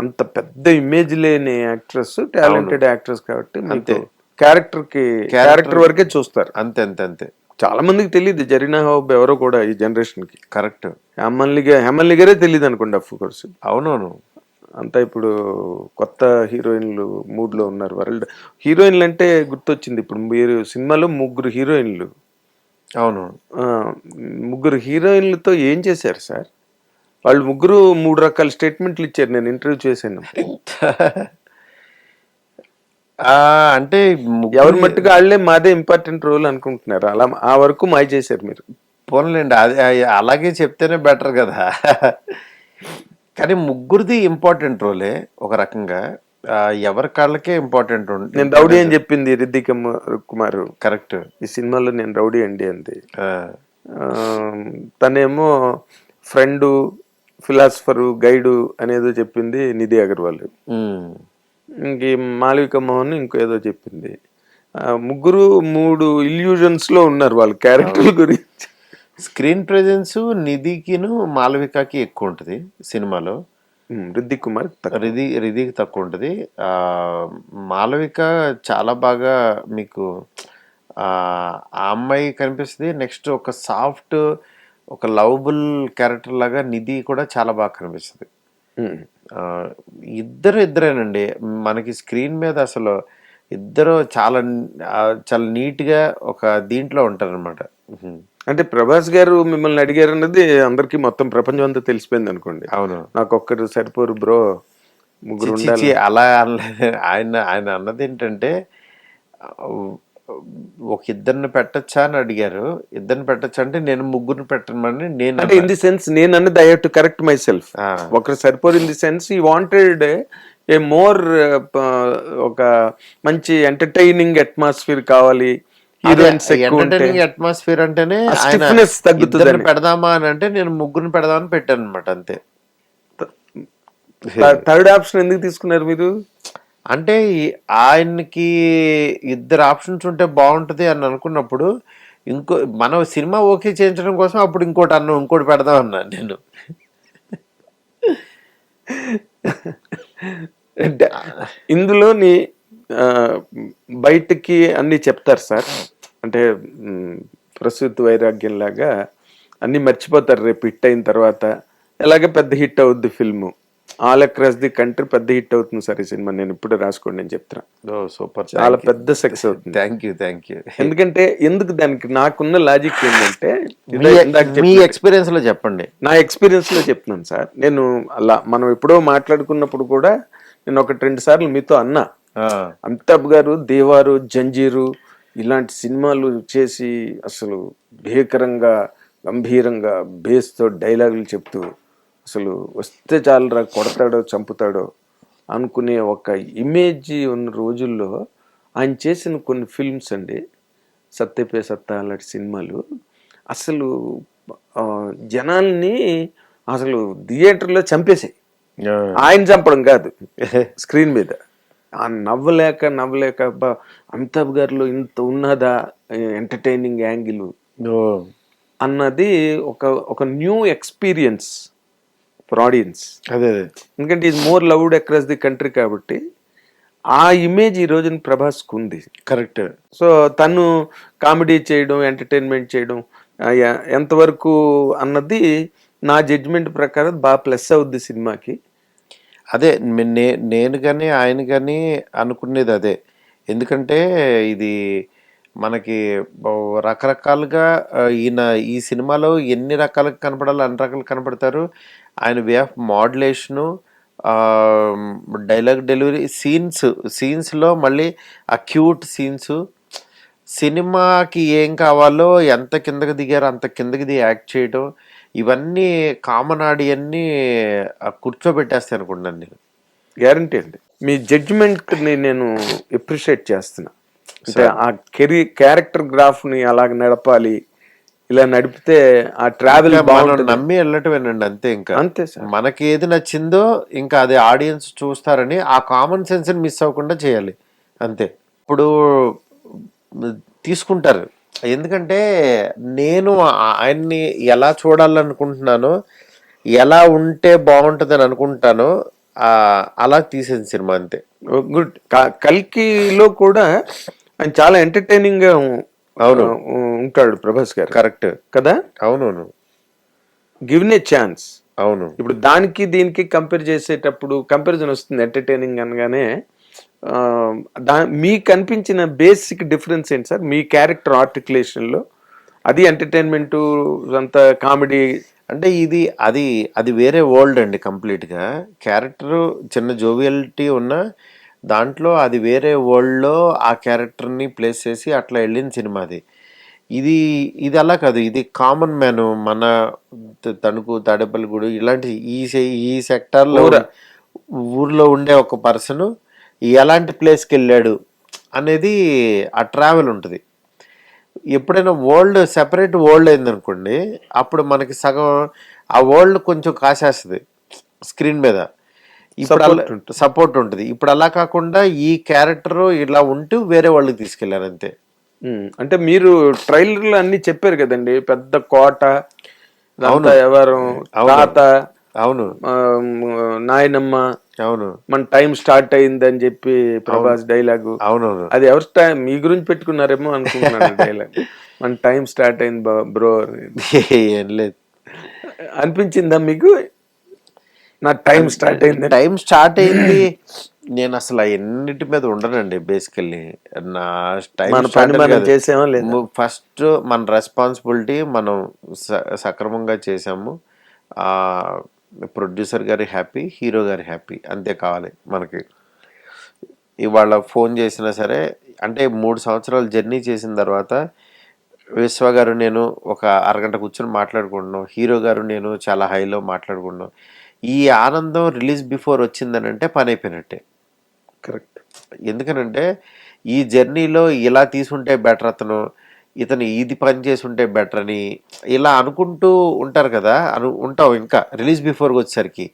అంత పెద్ద ఇమేజ్ లేని యాక్ట్రెస్, టాలెంటెడ్ యాక్ట్రెస్ కాబట్టి అంతే క్యారెక్టర్ వరకే చూస్తారు. అంతే అంతే అంతే. చాలా మందికి తెలియదు జరీనా వాహబ్ ఎవరో కూడా ఈ జనరేషన్ కి. కరెక్ట్. హేమమాలిని గారే తెలియదు అనుకోండి. Of course. అవునవును. అంతా ఇప్పుడు కొత్త హీరోయిన్లు మూడ్లో ఉన్నారు. వరల్డ్ హీరోయిన్లు అంటే గుర్తొచ్చింది. ఇప్పుడు మీరు సినిమాలో 3 హీరోయిన్లు. అవును. 3 హీరోయిన్లతో ఏం చేశారు సార్? వాళ్ళు 3 రకాల స్టేట్మెంట్లు ఇచ్చారు. నేను ఇంటర్వ్యూ చేశాను. అంటే ఎవరి మట్టుగా వాళ్ళే మాదే ఇంపార్టెంట్ రోల్ అనుకుంటున్నారు. అలా ఆ వరకు మాయ చేశారు మీరు. పోన్లేండి, అది అలాగే చెప్తేనే బెటర్ కదా. కానీ ముగ్గురిది ఇంపార్టెంట్ రోలే ఒక రకంగా. ఎవరి కాళ్ళకే ఇంపార్టెంట్. నేను రౌడీ అని చెప్పింది రిద్దిక కుమార్. కరెక్ట్. ఈ సినిమాలో నేను రౌడీ అండి అంది. తనేమో ఫ్రెండు, ఫిలాసఫరు, గైడు అనేదో చెప్పింది నిధి అగర్వాల్. ఇంక మాళవిక మోహన్ ఇంకో ఏదో చెప్పింది. 3 ఇల్యూజన్స్ లో ఉన్నారు వాళ్ళ క్యారెక్టర్ గురించి. స్క్రీన్ ప్రెజెన్స్ నిధికిను మాళవికకి ఎక్కువ ఉంటుంది సినిమాలో. రిద్దిక్ కుమార్ రిధికి తక్కువ ఉంటుంది. మాళవిక చాలా బాగా మీకు ఆ అమ్మాయి కనిపిస్తుంది. నెక్స్ట్ ఒక సాఫ్ట్, ఒక లవబుల్ క్యారెక్టర్ లాగా నిధి కూడా చాలా బాగా కనిపిస్తుంది. ఇద్దరేనండి మనకి స్క్రీన్ మీద. అసలు ఇద్దరు చాలా నీట్గా ఒక దీంట్లో ఉంటారనమాట. అంటే ప్రభాస్ గారు మిమ్మల్ని అడిగారు అన్నది అందరికి మొత్తం ప్రపంచం అంతా తెలిసిపోయింది అనుకోండి. అవును. నాకు ఒక్కరు సరిపోరు బ్రో, 3 ఉండాలి అలా ఆయన అన్నది ఏంటంటే ఒక ఇద్దరిని పెట్టచ్చా అని అడిగారు. ఇద్దరిని పెట్టచ్చా అంటే నేను 3 పెట్టమని నేను. అంటే ఇన్ ది సెన్స్ నేను అన్నది I have to correct my self. ఒకరు సరిపోరు ఇన్ ది సెన్స్ ఈ వాంటెడ్ ఏ మోర్ ఒక మంచి ఎంటర్టైనింగ్ అట్మాస్ఫియర్ కావాలి, హీరోయిన్స్ ఎక్కువ ఉంటే ఎంటర్టైనింగ్ అట్మాస్ఫియర్ అంటేనే ఆ ఆయన stiffness తగ్గుతుందని. ఇద్దరిని పెడదామా అని అంటే నేను ముగ్గురిని పెడదామని పెట్టాను అనమాట అంతే. థర్డ్ ఆప్షన్ ఎందుకు తీసుకున్నారు మీరు? అంటే ఆయనకి ఇద్దరు ఆప్షన్స్ ఉంటే బాగుంటది అని అనుకున్నప్పుడు ఇంకో మనం సినిమా ఓకే చేయించడం కోసం అప్పుడు ఇంకోటి పెడదాం అన్నా నేను. ఇందులోని ఆ, బయటికి అన్ని చెప్తారు సార్, అంటే ప్రసూతి వైరాగ్యం లాగా అన్ని మర్చిపోతారు రేపు హిట్ అయిన తర్వాత. ఎలాగే పెద్ద హిట్ అవుద్ది film, all across the country పెద్ద హిట్ అవుతుంది సార్ ఈ సినిమా. నేను ఇప్పుడు రాసుకోండి, నేను చెప్తున్నా సూపర్, చాలా పెద్ద సక్సెస్ అవుతుంది. Thank you. ఎందుకంటే ఎందుకు దానికి నాకున్న లాజిక్ ఏంటంటే, మీ ఎక్స్పీరియన్స్ లో చెప్పండి. నా ఎక్స్పీరియన్స్ లో చెప్తున్నాను సార్. నేను అలా మనం ఎప్పుడో మాట్లాడుకున్నప్పుడు కూడా నేను 1-2 సార్లు మీతో అన్నా, అమితాబ్ గారు దేవారు, జంజీరు ఇలాంటి సినిమాలు చేసి అసలు భీకరంగా గంభీరంగా బేస్తో డైలాగులు చెప్తూ అసలు వస్తే చాలరా కొడతాడో చంపుతాడో అనుకునే ఒక ఇమేజ్ ఉన్న రోజుల్లో ఆయన చేసిన కొన్ని ఫిల్మ్స్ అండి, సత్యపే సత్తా అలాంటి సినిమాలు అసలు జనాల్ని అసలు థియేటర్లో చంపేసాయి. ఆయన చంపడం కాదు, స్క్రీన్ మీద ఆ నవ్వలేక అబ్బా అమితాబ్ గారిలో ఇంత ఉన్నదా ఎంటర్టైనింగ్ యాంగిల్ అన్నది ఒక న్యూ ఎక్స్పీరియన్స్ ఫర్ ఆడియన్స్. అదే ఎందుకంటే ఇది more loved across the country కాబట్టి ఆ ఇమేజ్ ఈ రోజున ప్రభాస్కు ఉంది. కరెక్ట్. సో తను కామెడీ చేయడం, ఎంటర్టైన్మెంట్ చేయడం ఎంతవరకు అన్నది నా జడ్జిమెంట్ ప్రకారం బాగా ప్లస్ అవుద్ది సినిమాకి. అదే నేను కానీ ఆయన కానీ అనుకునేది అదే. ఎందుకంటే ఇది మనకి రకరకాలుగా ఈయన ఈ సినిమాలో ఎన్ని రకాలుగా కనపడాలో అన్ని రకాలు కనపడతారు. ఆయన way of modulation, dialogue delivery, సీన్స్లో మళ్ళీ ఆ క్యూట్ సీన్స్, సినిమాకి ఏం కావాలో ఎంత కిందకి దిగారో అంత కిందకి యాక్ట్ చేయడం, ఇవన్నీ కామన్ ఆడియన్ని కూర్చోబెట్టేస్తాను అనుకుంటున్నాను నేను. గ్యారంటీ అండి. మీ జడ్జిమెంట్ని నేను ఎప్రిషియేట్ చేస్తున్నా. అంటే ఆ క్యారెక్టర్ గ్రాఫ్ని అలాగ నడపాలి, ఇలా నడిపితే ఆ ట్రావెల్ నమ్మి వెళ్ళటమేనండి అంతే. ఇంకా అంతే సార్, మనకి ఏది నచ్చిందో ఇంకా అది ఆడియన్స్ చూస్తారని ఆ కామన్ సెన్స్ని మిస్ అవ్వకుండా చేయాలి అంతే. ఇప్పుడు తీసుకుంటారు, ఎందుకంటే నేను ఆయన్ని ఎలా చూడాలనుకుంటున్నానో, ఎలా ఉంటే బాగుంటుందని అనుకుంటానో అలా తీసేది సినిమా అంతే. గుడ్. కల్కిలో కూడా ఆయన చాలా ఎంటర్టైనింగ్ గా ఉంటాడు ప్రభాస్ గారు. కరెక్ట్ కదా? అవునవును, గివెన్ ఏ ఛాన్స్. అవును. ఇప్పుడు దానికి దీనికి కంపేర్ చేసేటప్పుడు కంపారిజన్ వస్తుంది ఎంటర్టైనింగ్ అనగానే. మీకు అనిపించిన బేసిక్ డిఫరెన్స్ ఏంటి సార్ మీ క్యారెక్టర్ ఆర్టికులేషన్ లో? అది ఎంటర్టైన్మెంట్ అంత కామెడీ అంటే అది వేరే వరల్డ్ అండి కంప్లీట్గా. క్యారెక్టర్ చిన్న జోవియాలిటీ ఉన్న దాంట్లో అది వేరే వరల్డ్లో ఆ క్యారెక్టర్ని ప్లేస్ చేసి అట్లా వెళ్ళిన సినిమా అది. ఇది అలా కాదు, ఇది కామన్ మ్యాన్, మన తణుకు తాడేపల్లిగూడు ఇలాంటి ఈ సెక్టార్లో ఊర్లో ఉండే ఒక పర్సన్ ఎలాంటి ప్లేస్కి వెళ్ళాడు అనేది ఆ ట్రావెల్ ఉంటుంది. ఎప్పుడైనా వరల్డ్ సెపరేట్ వరల్డ్ అయిందనుకోండి, అప్పుడు మనకి సగం ఆ వరల్డ్ కొంచెం కాసేస్తుంది స్క్రీన్ మీద, ఇప్పుడు సపోర్ట్ ఉంటుంది. ఇప్పుడు అలా కాకుండా ఈ క్యారెక్టర్ ఇలా ఉంటూ వేరే వాళ్ళకి తీసుకెళ్లారు అంతే. అంటే మీరు ట్రైలర్లు అన్ని చెప్పారు కదండి, పెద్ద కోట, ఎవరు తాత, అవును, నాయనమ్మ, అవును, మన టైం స్టార్ట్ అయిందని చెప్పి ప్రభాస్ డైలాగు. అవునవును, అది ఎవరి టైం మీ గురించి పెట్టుకున్నారేమో అనుకుంటున్నాను డైలాగ్. మన టైం స్టార్ట్ అయింది బ్రో. ఏం లేదు, అనిపించిందా మీకు నా టైం స్టార్ట్ అయింది? టైం స్టార్ట్ అయింది. నేను అసలు ఎన్నిటి మీద ఉండనండి బేసికల్లీ. నా టైం చేసామా లేదు, ఫస్ట్ మన రెస్పాన్సిబిలిటీ మనం సక్రమంగా చేసాము. ప్రొడ్యూసర్ గారి హ్యాపీ, హీరో గారి హ్యాపీ, అంతే కావాలి మనకి. ఇవాళ ఫోన్ చేసినా సరే, అంటే 3 సంవత్సరాలు జర్నీ చేసిన తర్వాత విశ్వ గారు నేను ఒక అరగంట కూర్చొని మాట్లాడుకుంటున్నాం, హీరో గారు నేను చాలా హైలో మాట్లాడుకుంటున్నాం. ఈ ఆనందం రిలీజ్ బిఫోర్ వచ్చిందని అంటే పని అయిపోయినట్టే. కరెక్ట్. ఎందుకనంటే ఈ జర్నీలో ఇలా తీసుంటే బెటర్, ఇతను ఇది పని చేసి ఉంటే బెటర్ అని ఇలా అనుకుంటూ ఉంటారు కదా, ఉంటావు ఇంకా రిలీజ్ బిఫోర్కి వచ్చేసరికి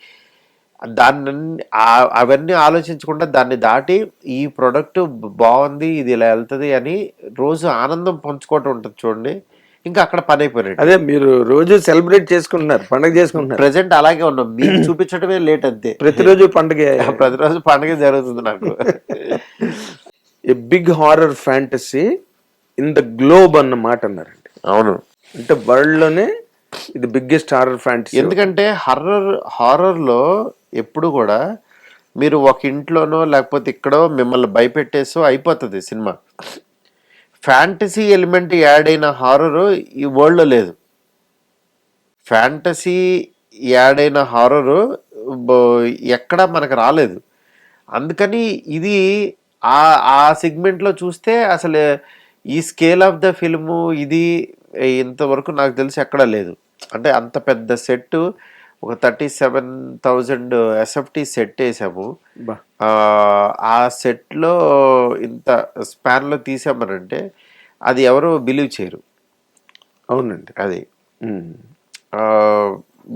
దాన్ని అవన్నీ ఆలోచించకుండా దాన్ని దాటి ఈ ప్రోడక్ట్ బాగుంది, ఇది ఇలా వెళ్తుంది అని రోజు ఆనందం పంచుకోవటం ఉంటుంది చూడండి, ఇంకా అక్కడ పని అయిపోయినట్టు. అదే మీరు రోజు సెలబ్రేట్ చేసుకుంటున్నారు, పండగ చేసుకుంటున్నారు. ప్రెసెంట్ అలాగే ఉన్నాం, మీకు చూపించడమే లేట్ అంతే. ప్రతిరోజు పండగ. ప్రతిరోజు పండగ జరుగుతుంది నాకు. A big horror fantasy in the globe అన్న మాట అన్నారండి. అవును, అంటే వరల్డ్ లోనే ఇది బిగ్గెస్ట్ హారర్ ఫ్యాంటసీ. ఎందుకంటే హారర్లో ఎప్పుడు కూడా మీరు ఒక ఇంట్లోనో లేకపోతే ఇక్కడో మిమ్మల్ని భయపెట్టేసో అయిపోతుంది సినిమా. ఫ్యాంటసీ ఎలిమెంట్ యాడ్ అయిన హారర్ ఈ వరల్డ్లో లేదు. ఫ్యాంటసీ యాడ్ అయిన హారర్ ఎక్కడా మనకు రాలేదు. అందుకని ఇది ఆ సెగ్మెంట్లో చూస్తే అసలు ఈ స్కేల్ ఆఫ్ ద ఫిల్ము ఇది ఇంతవరకు నాకు తెలిసి ఎక్కడా లేదు. అంటే అంత పెద్ద సెట్, ఒక 37,000 SFT సెట్ వేసాము. ఆ సెట్లో ఇంత స్పాన్లో తీసామనంటే అది ఎవరు బిలీవ్ చేయరు. అవునండి. అది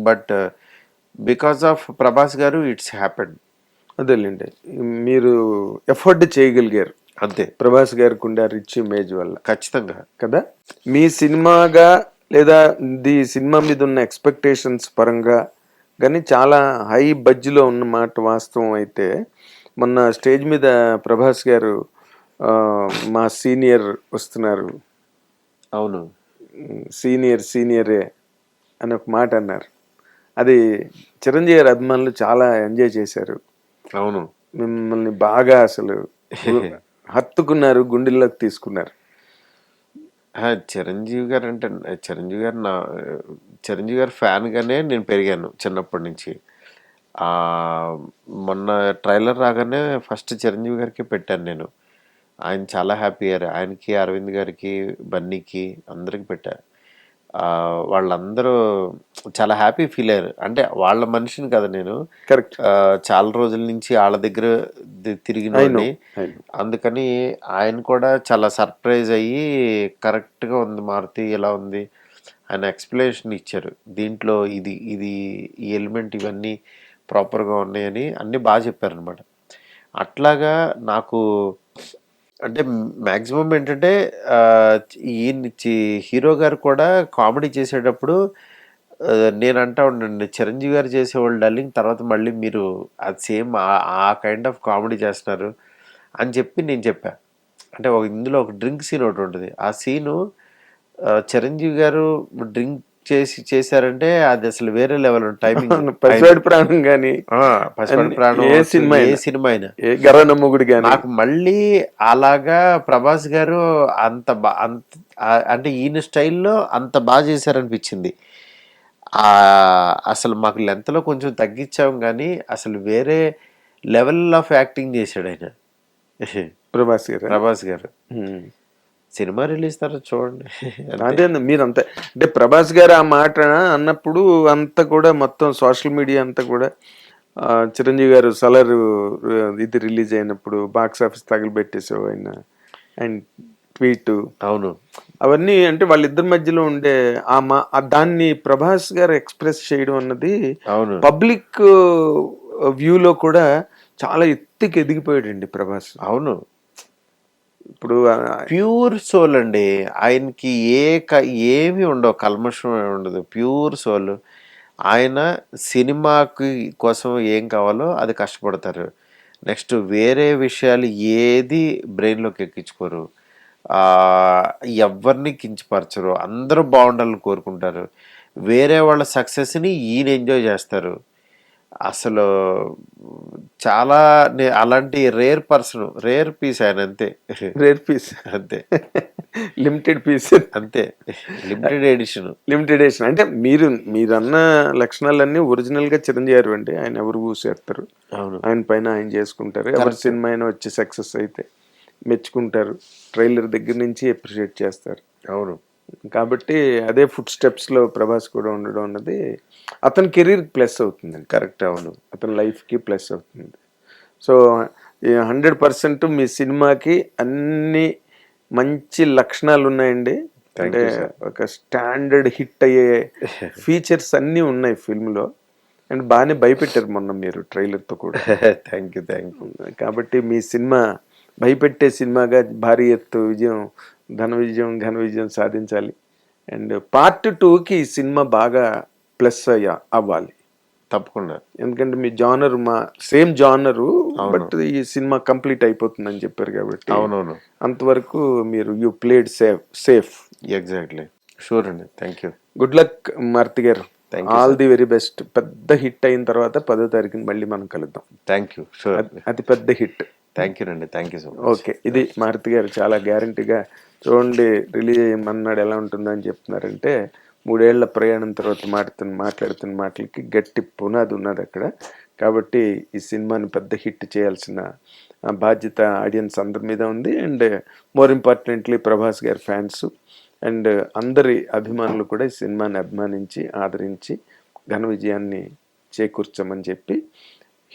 బట్ బికాస్ ఆఫ్ ప్రభాస్ గారు ఇట్స్ హ్యాపెన్. అదేలేండి, మీరు ఎఫర్ట్ చేయగలిగారు అంతే. ప్రభాస్ గారికి ఉండే రిచ్ ఇమేజ్ వల్ల. ఖచ్చితంగా కదా. మీ సినిమాగా లేదా సినిమా మీద ఉన్న ఎక్స్పెక్టేషన్స్ పరంగా కానీ చాలా హై బడ్జ్లో ఉన్నమాట వాస్తవం. అయితే మొన్న స్టేజ్ మీద ప్రభాస్ గారు మా సీనియర్ వస్తున్నారు, అవును సీనియరే అని ఒక మాట అన్నారు. అది చిరంజీవి గారి అభిమానులు చాలా ఎంజాయ్ చేశారు. అవును, మిమ్మల్ని బాగా అసలు హత్తుకున్నారు, గుండెల్లోకి తీసుకున్నారు. చిరంజీవి గారు అంటే చిరంజీవి గారు ఫ్యాన్గానే నేను పెరిగాను చిన్నప్పటి నుంచి. మొన్న ట్రైలర్ రాగానే ఫస్ట్ చిరంజీవి గారికి పెట్టాను నేను. ఆయన చాలా హ్యాపీ అయ్యారు. ఆయనకి, అరవింద్ గారికి, బన్నీకి అందరికి పెట్టా. వాళ్ళందరూ చాలా హ్యాపీ ఫీల్ అయ్యారు. అంటే వాళ్ళ మనిషిని కదా నేను, కరెక్ట్, చాలా రోజుల నుంచి వాళ్ళ దగ్గర తిరిగినోడిని. అందుకని ఆయన కూడా చాలా సర్ప్రైజ్ అయ్యి కరెక్ట్గా ఉంది మారుతి, ఎలా ఉంది ఆయన ఎక్స్ప్లెనేషన్ ఇచ్చారు. దీంట్లో ఇది ఈ ఎలిమెంట్ ఇవన్నీ ప్రాపర్గా ఉన్నాయని అన్నీ బాగా చెప్పారనమాట. అట్లాగా నాకు అంటే మ్యాక్సిమం ఏంటంటే హీరో గారు కూడా కామెడీ చేసేటప్పుడు నేను అంటా ఉండండి, చిరంజీవి గారు చేసేవాళ్ళు డార్లింగ్, తర్వాత మళ్ళీ మీరు అది సేమ్ ఆ కైండ్ ఆఫ్ కామెడీ చేస్తున్నారు అని చెప్పి నేను చెప్పా. అంటే ఇందులో ఒక డ్రింక్ సీన్ ఒకటి ఉంటుంది. ఆ సీను చిరంజీవి గారు డ్రింక్ చేశారంటే అది అసలు వేరే లెవెల్ టైమింగ్. పసివాడి ప్రాణం కానీ, పసివాడి ప్రాణం, ఏ సినిమా అయినా, గరనమ్ముగుడు కానీ, నాకు మళ్ళీ అలాగా ప్రభాస్ గారు అంత అంటే ఈయన స్టైల్లో అంత బాగా చేశారనిపించింది. అసలు మాకు లెంత్లో కొంచెం తగ్గించాం కానీ అసలు వేరే లెవెల్ ఆఫ్ యాక్టింగ్ చేశాడు ఆయన ప్రభాస్ గారు. సినిమా రిలీజ్ తర్వాత చూడండి. అదే మీరు అంత అంటే ప్రభాస్ గారు ఆ మాట అన్నప్పుడు అంతా కూడా మొత్తం సోషల్ మీడియా అంతా కూడా చిరంజీవి గారు సలర్ ఇది రిలీజ్ అయినప్పుడు బాక్స్ ఆఫీస్ తగిలిపెట్టేసావు ఆయన ట్వీట్. అవును, అవన్నీ అంటే వాళ్ళిద్దరి మధ్యలో ఉండే దాన్ని ప్రభాస్ గారు ఎక్స్ప్రెస్ చేయడం అన్నది పబ్లిక్ వ్యూలో కూడా చాలా ఎత్తుకి ఎదిగిపోయాడండి ప్రభాస్. అవును, ఇప్పుడు ప్యూర్ సోల్ అండి ఆయనకి. ఏమి ఉండవు, కల్మషం ఉండదు, ప్యూర్ సోల్. ఆయన సినిమాకి కోసం ఏం కావాలో అది కష్టపడతారు. నెక్స్ట్ వేరే విషయాలు ఏది బ్రెయిన్లోకి ఎక్కించుకోరు, ఎవరిని కించపరచరు, అందరూ బాగుండాలని కోరుకుంటారు. వేరే వాళ్ళ సక్సెస్ని ఈయన ఎంజాయ్ చేస్తారు. అసలు చాలా అలాంటి రేర్ పీస్ ఆయన. అంతే, రేర్ పీస్, అంతే, లిమిటెడ్ పీస్, అంతే, లిమిటెడ్ ఎడిషన్. అంటే మీరన్న లక్షణాలన్నీ ఒరిజినల్ గా చిరంజీవి గారు అండి. ఆయన ఎవరు కూసేస్తారు, ఆయన పైన ఆయన చేసుకుంటారు. ఎవరి సినిమా అయినా వచ్చి సక్సెస్ అయితే మెచ్చుకుంటారు, ట్రైలర్ దగ్గర నుంచి అప్రిషియేట్ చేస్తారు. అవును, కాబట్టి అదే ఫుడ్ స్టెప్స్లో ప్రభాస్ కూడా ఉండడం అన్నది అతని కెరీర్కి ప్లస్ అవుతుందండి. కరెక్ట్, అవును. అతని లైఫ్కి ప్లస్ అవుతుంది. సో 100% మీ సినిమాకి అన్ని మంచి లక్షణాలు ఉన్నాయండి. అంటే ఒక స్టాండర్డ్ హిట్ అయ్యే ఫీచర్స్ అన్నీ ఉన్నాయి ఫిల్మ్లో. అండ్ బాగానే భయపెట్టారు మొన్న మీరు ట్రైలర్తో కూడా. Thank you. కాబట్టి మీ సినిమా భయపెట్టే సినిమాగా భారీ ఎత్తు విజయం, ఘన విజయం సాధించాలి. అండ్ పార్ట్ 2కి ఈ సినిమా బాగా ప్లస్ అవ్వాలి తప్పకుండా. ఎందుకంటే మీ జానర్ మా సేమ్ జానరు, బట్ ఈ సినిమా కంప్లీట్ అయిపోతుందని చెప్పారు కాబట్టి. అవునవును, అంతవరకు మీరు you played safe. Exactly. Sure అండి. Thank you. Good luck Maruthi garu. All the very best. పెద్ద హిట్ అయిన తర్వాత 10వ తారీఖున మళ్ళీ మనం కలుద్దాం. Thank you. షూర్. అది పెద్ద హిట్. థ్యాంక్ యూ అండి. Thank you so much. Okay, ఇది మారుతి గారు చాలా గ్యారంటీగా చూడండి. రిలీజ్ అయ్యమన్నాడు ఎలా ఉంటుందని చెప్తున్నారంటే 3 ఏళ్ల ప్రయాణం తర్వాత మాట్లాడుతున్న మాటలకి గట్టి పునాది ఉన్నది అక్కడ. కాబట్టి ఈ సినిమాని పెద్ద హిట్ చేయాల్సిన బాధ్యత ఆడియన్స్ అందరి మీద ఉంది. అండ్ మోర్ ఇంపార్టెంట్లీ ప్రభాస్ గారి ఫ్యాన్స్ అండ్ అందరి అభిమానులు కూడా ఈ సినిమాని అభిమానించి ఆదరించి ఘన విజయాన్ని చేకూర్చమని చెప్పి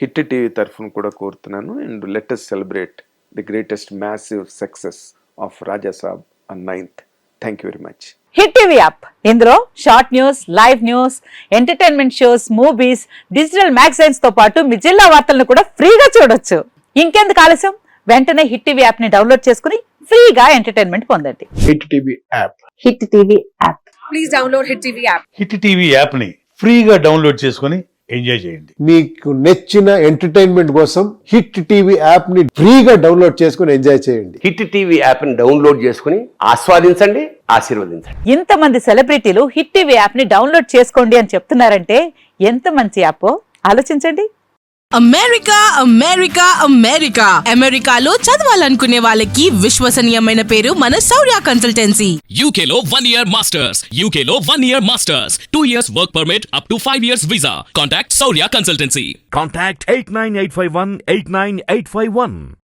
హిట్ టీవీ తరఫున కూడా కోరుతున్నాను. And let us celebrate the greatest massive success of Raja Saab on 9th. Thank you very much. Hit TV app, ఇందులో short news, live news, entertainment shows, movies, digital magazines తో పాటు మీ జిల్లా వార్తలను కూడా ఫ్రీగా చూడొచ్చు. ఇంకెందుకు ఆలస్యం, వెంటనే హిట్ టీవీ యాప్ ని డౌన్లోడ్ చేసుకుని ఫ్రీగా ఎంటర్టైన్మెంట్ పొందండి. Hit TV app. Hit TV app. Please download hit TV app. Hit TV app ని ఫ్రీగా డౌన్లోడ్ చేసుకొని ఎంజాయ్ చేయండి. మీకు నచ్చిన ఎంటర్టైన్మెంట్ కోసం హిట్ టీవీ యాప్ ని ఫ్రీగా డౌన్లోడ్ చేసుకుని ఎంజాయ్ చేయండి. హిట్ టీవీ యాప్ ని డౌన్లోడ్ చేసుకుని ఆస్వాదించండి, ఆశీర్వదించండి. ఇంతమంది సెలబ్రిటీలు హిట్ టీవీ యాప్ ని డౌన్లోడ్ చేసుకోండి అని చెప్తున్నారంటే ఎంత మంచి యాప్ ఆలోచించండి. అమెరికా అమెరికాలో చదవాలనుకునే వాళ్ళకి విశ్వసనీయమైన పేరు మన శౌర్య కన్సల్టెన్సీ. UK లో 1 year masters, 2 years work permit up to 5 years visa. Contact Saurya Consultancy. Contact 89851 89851.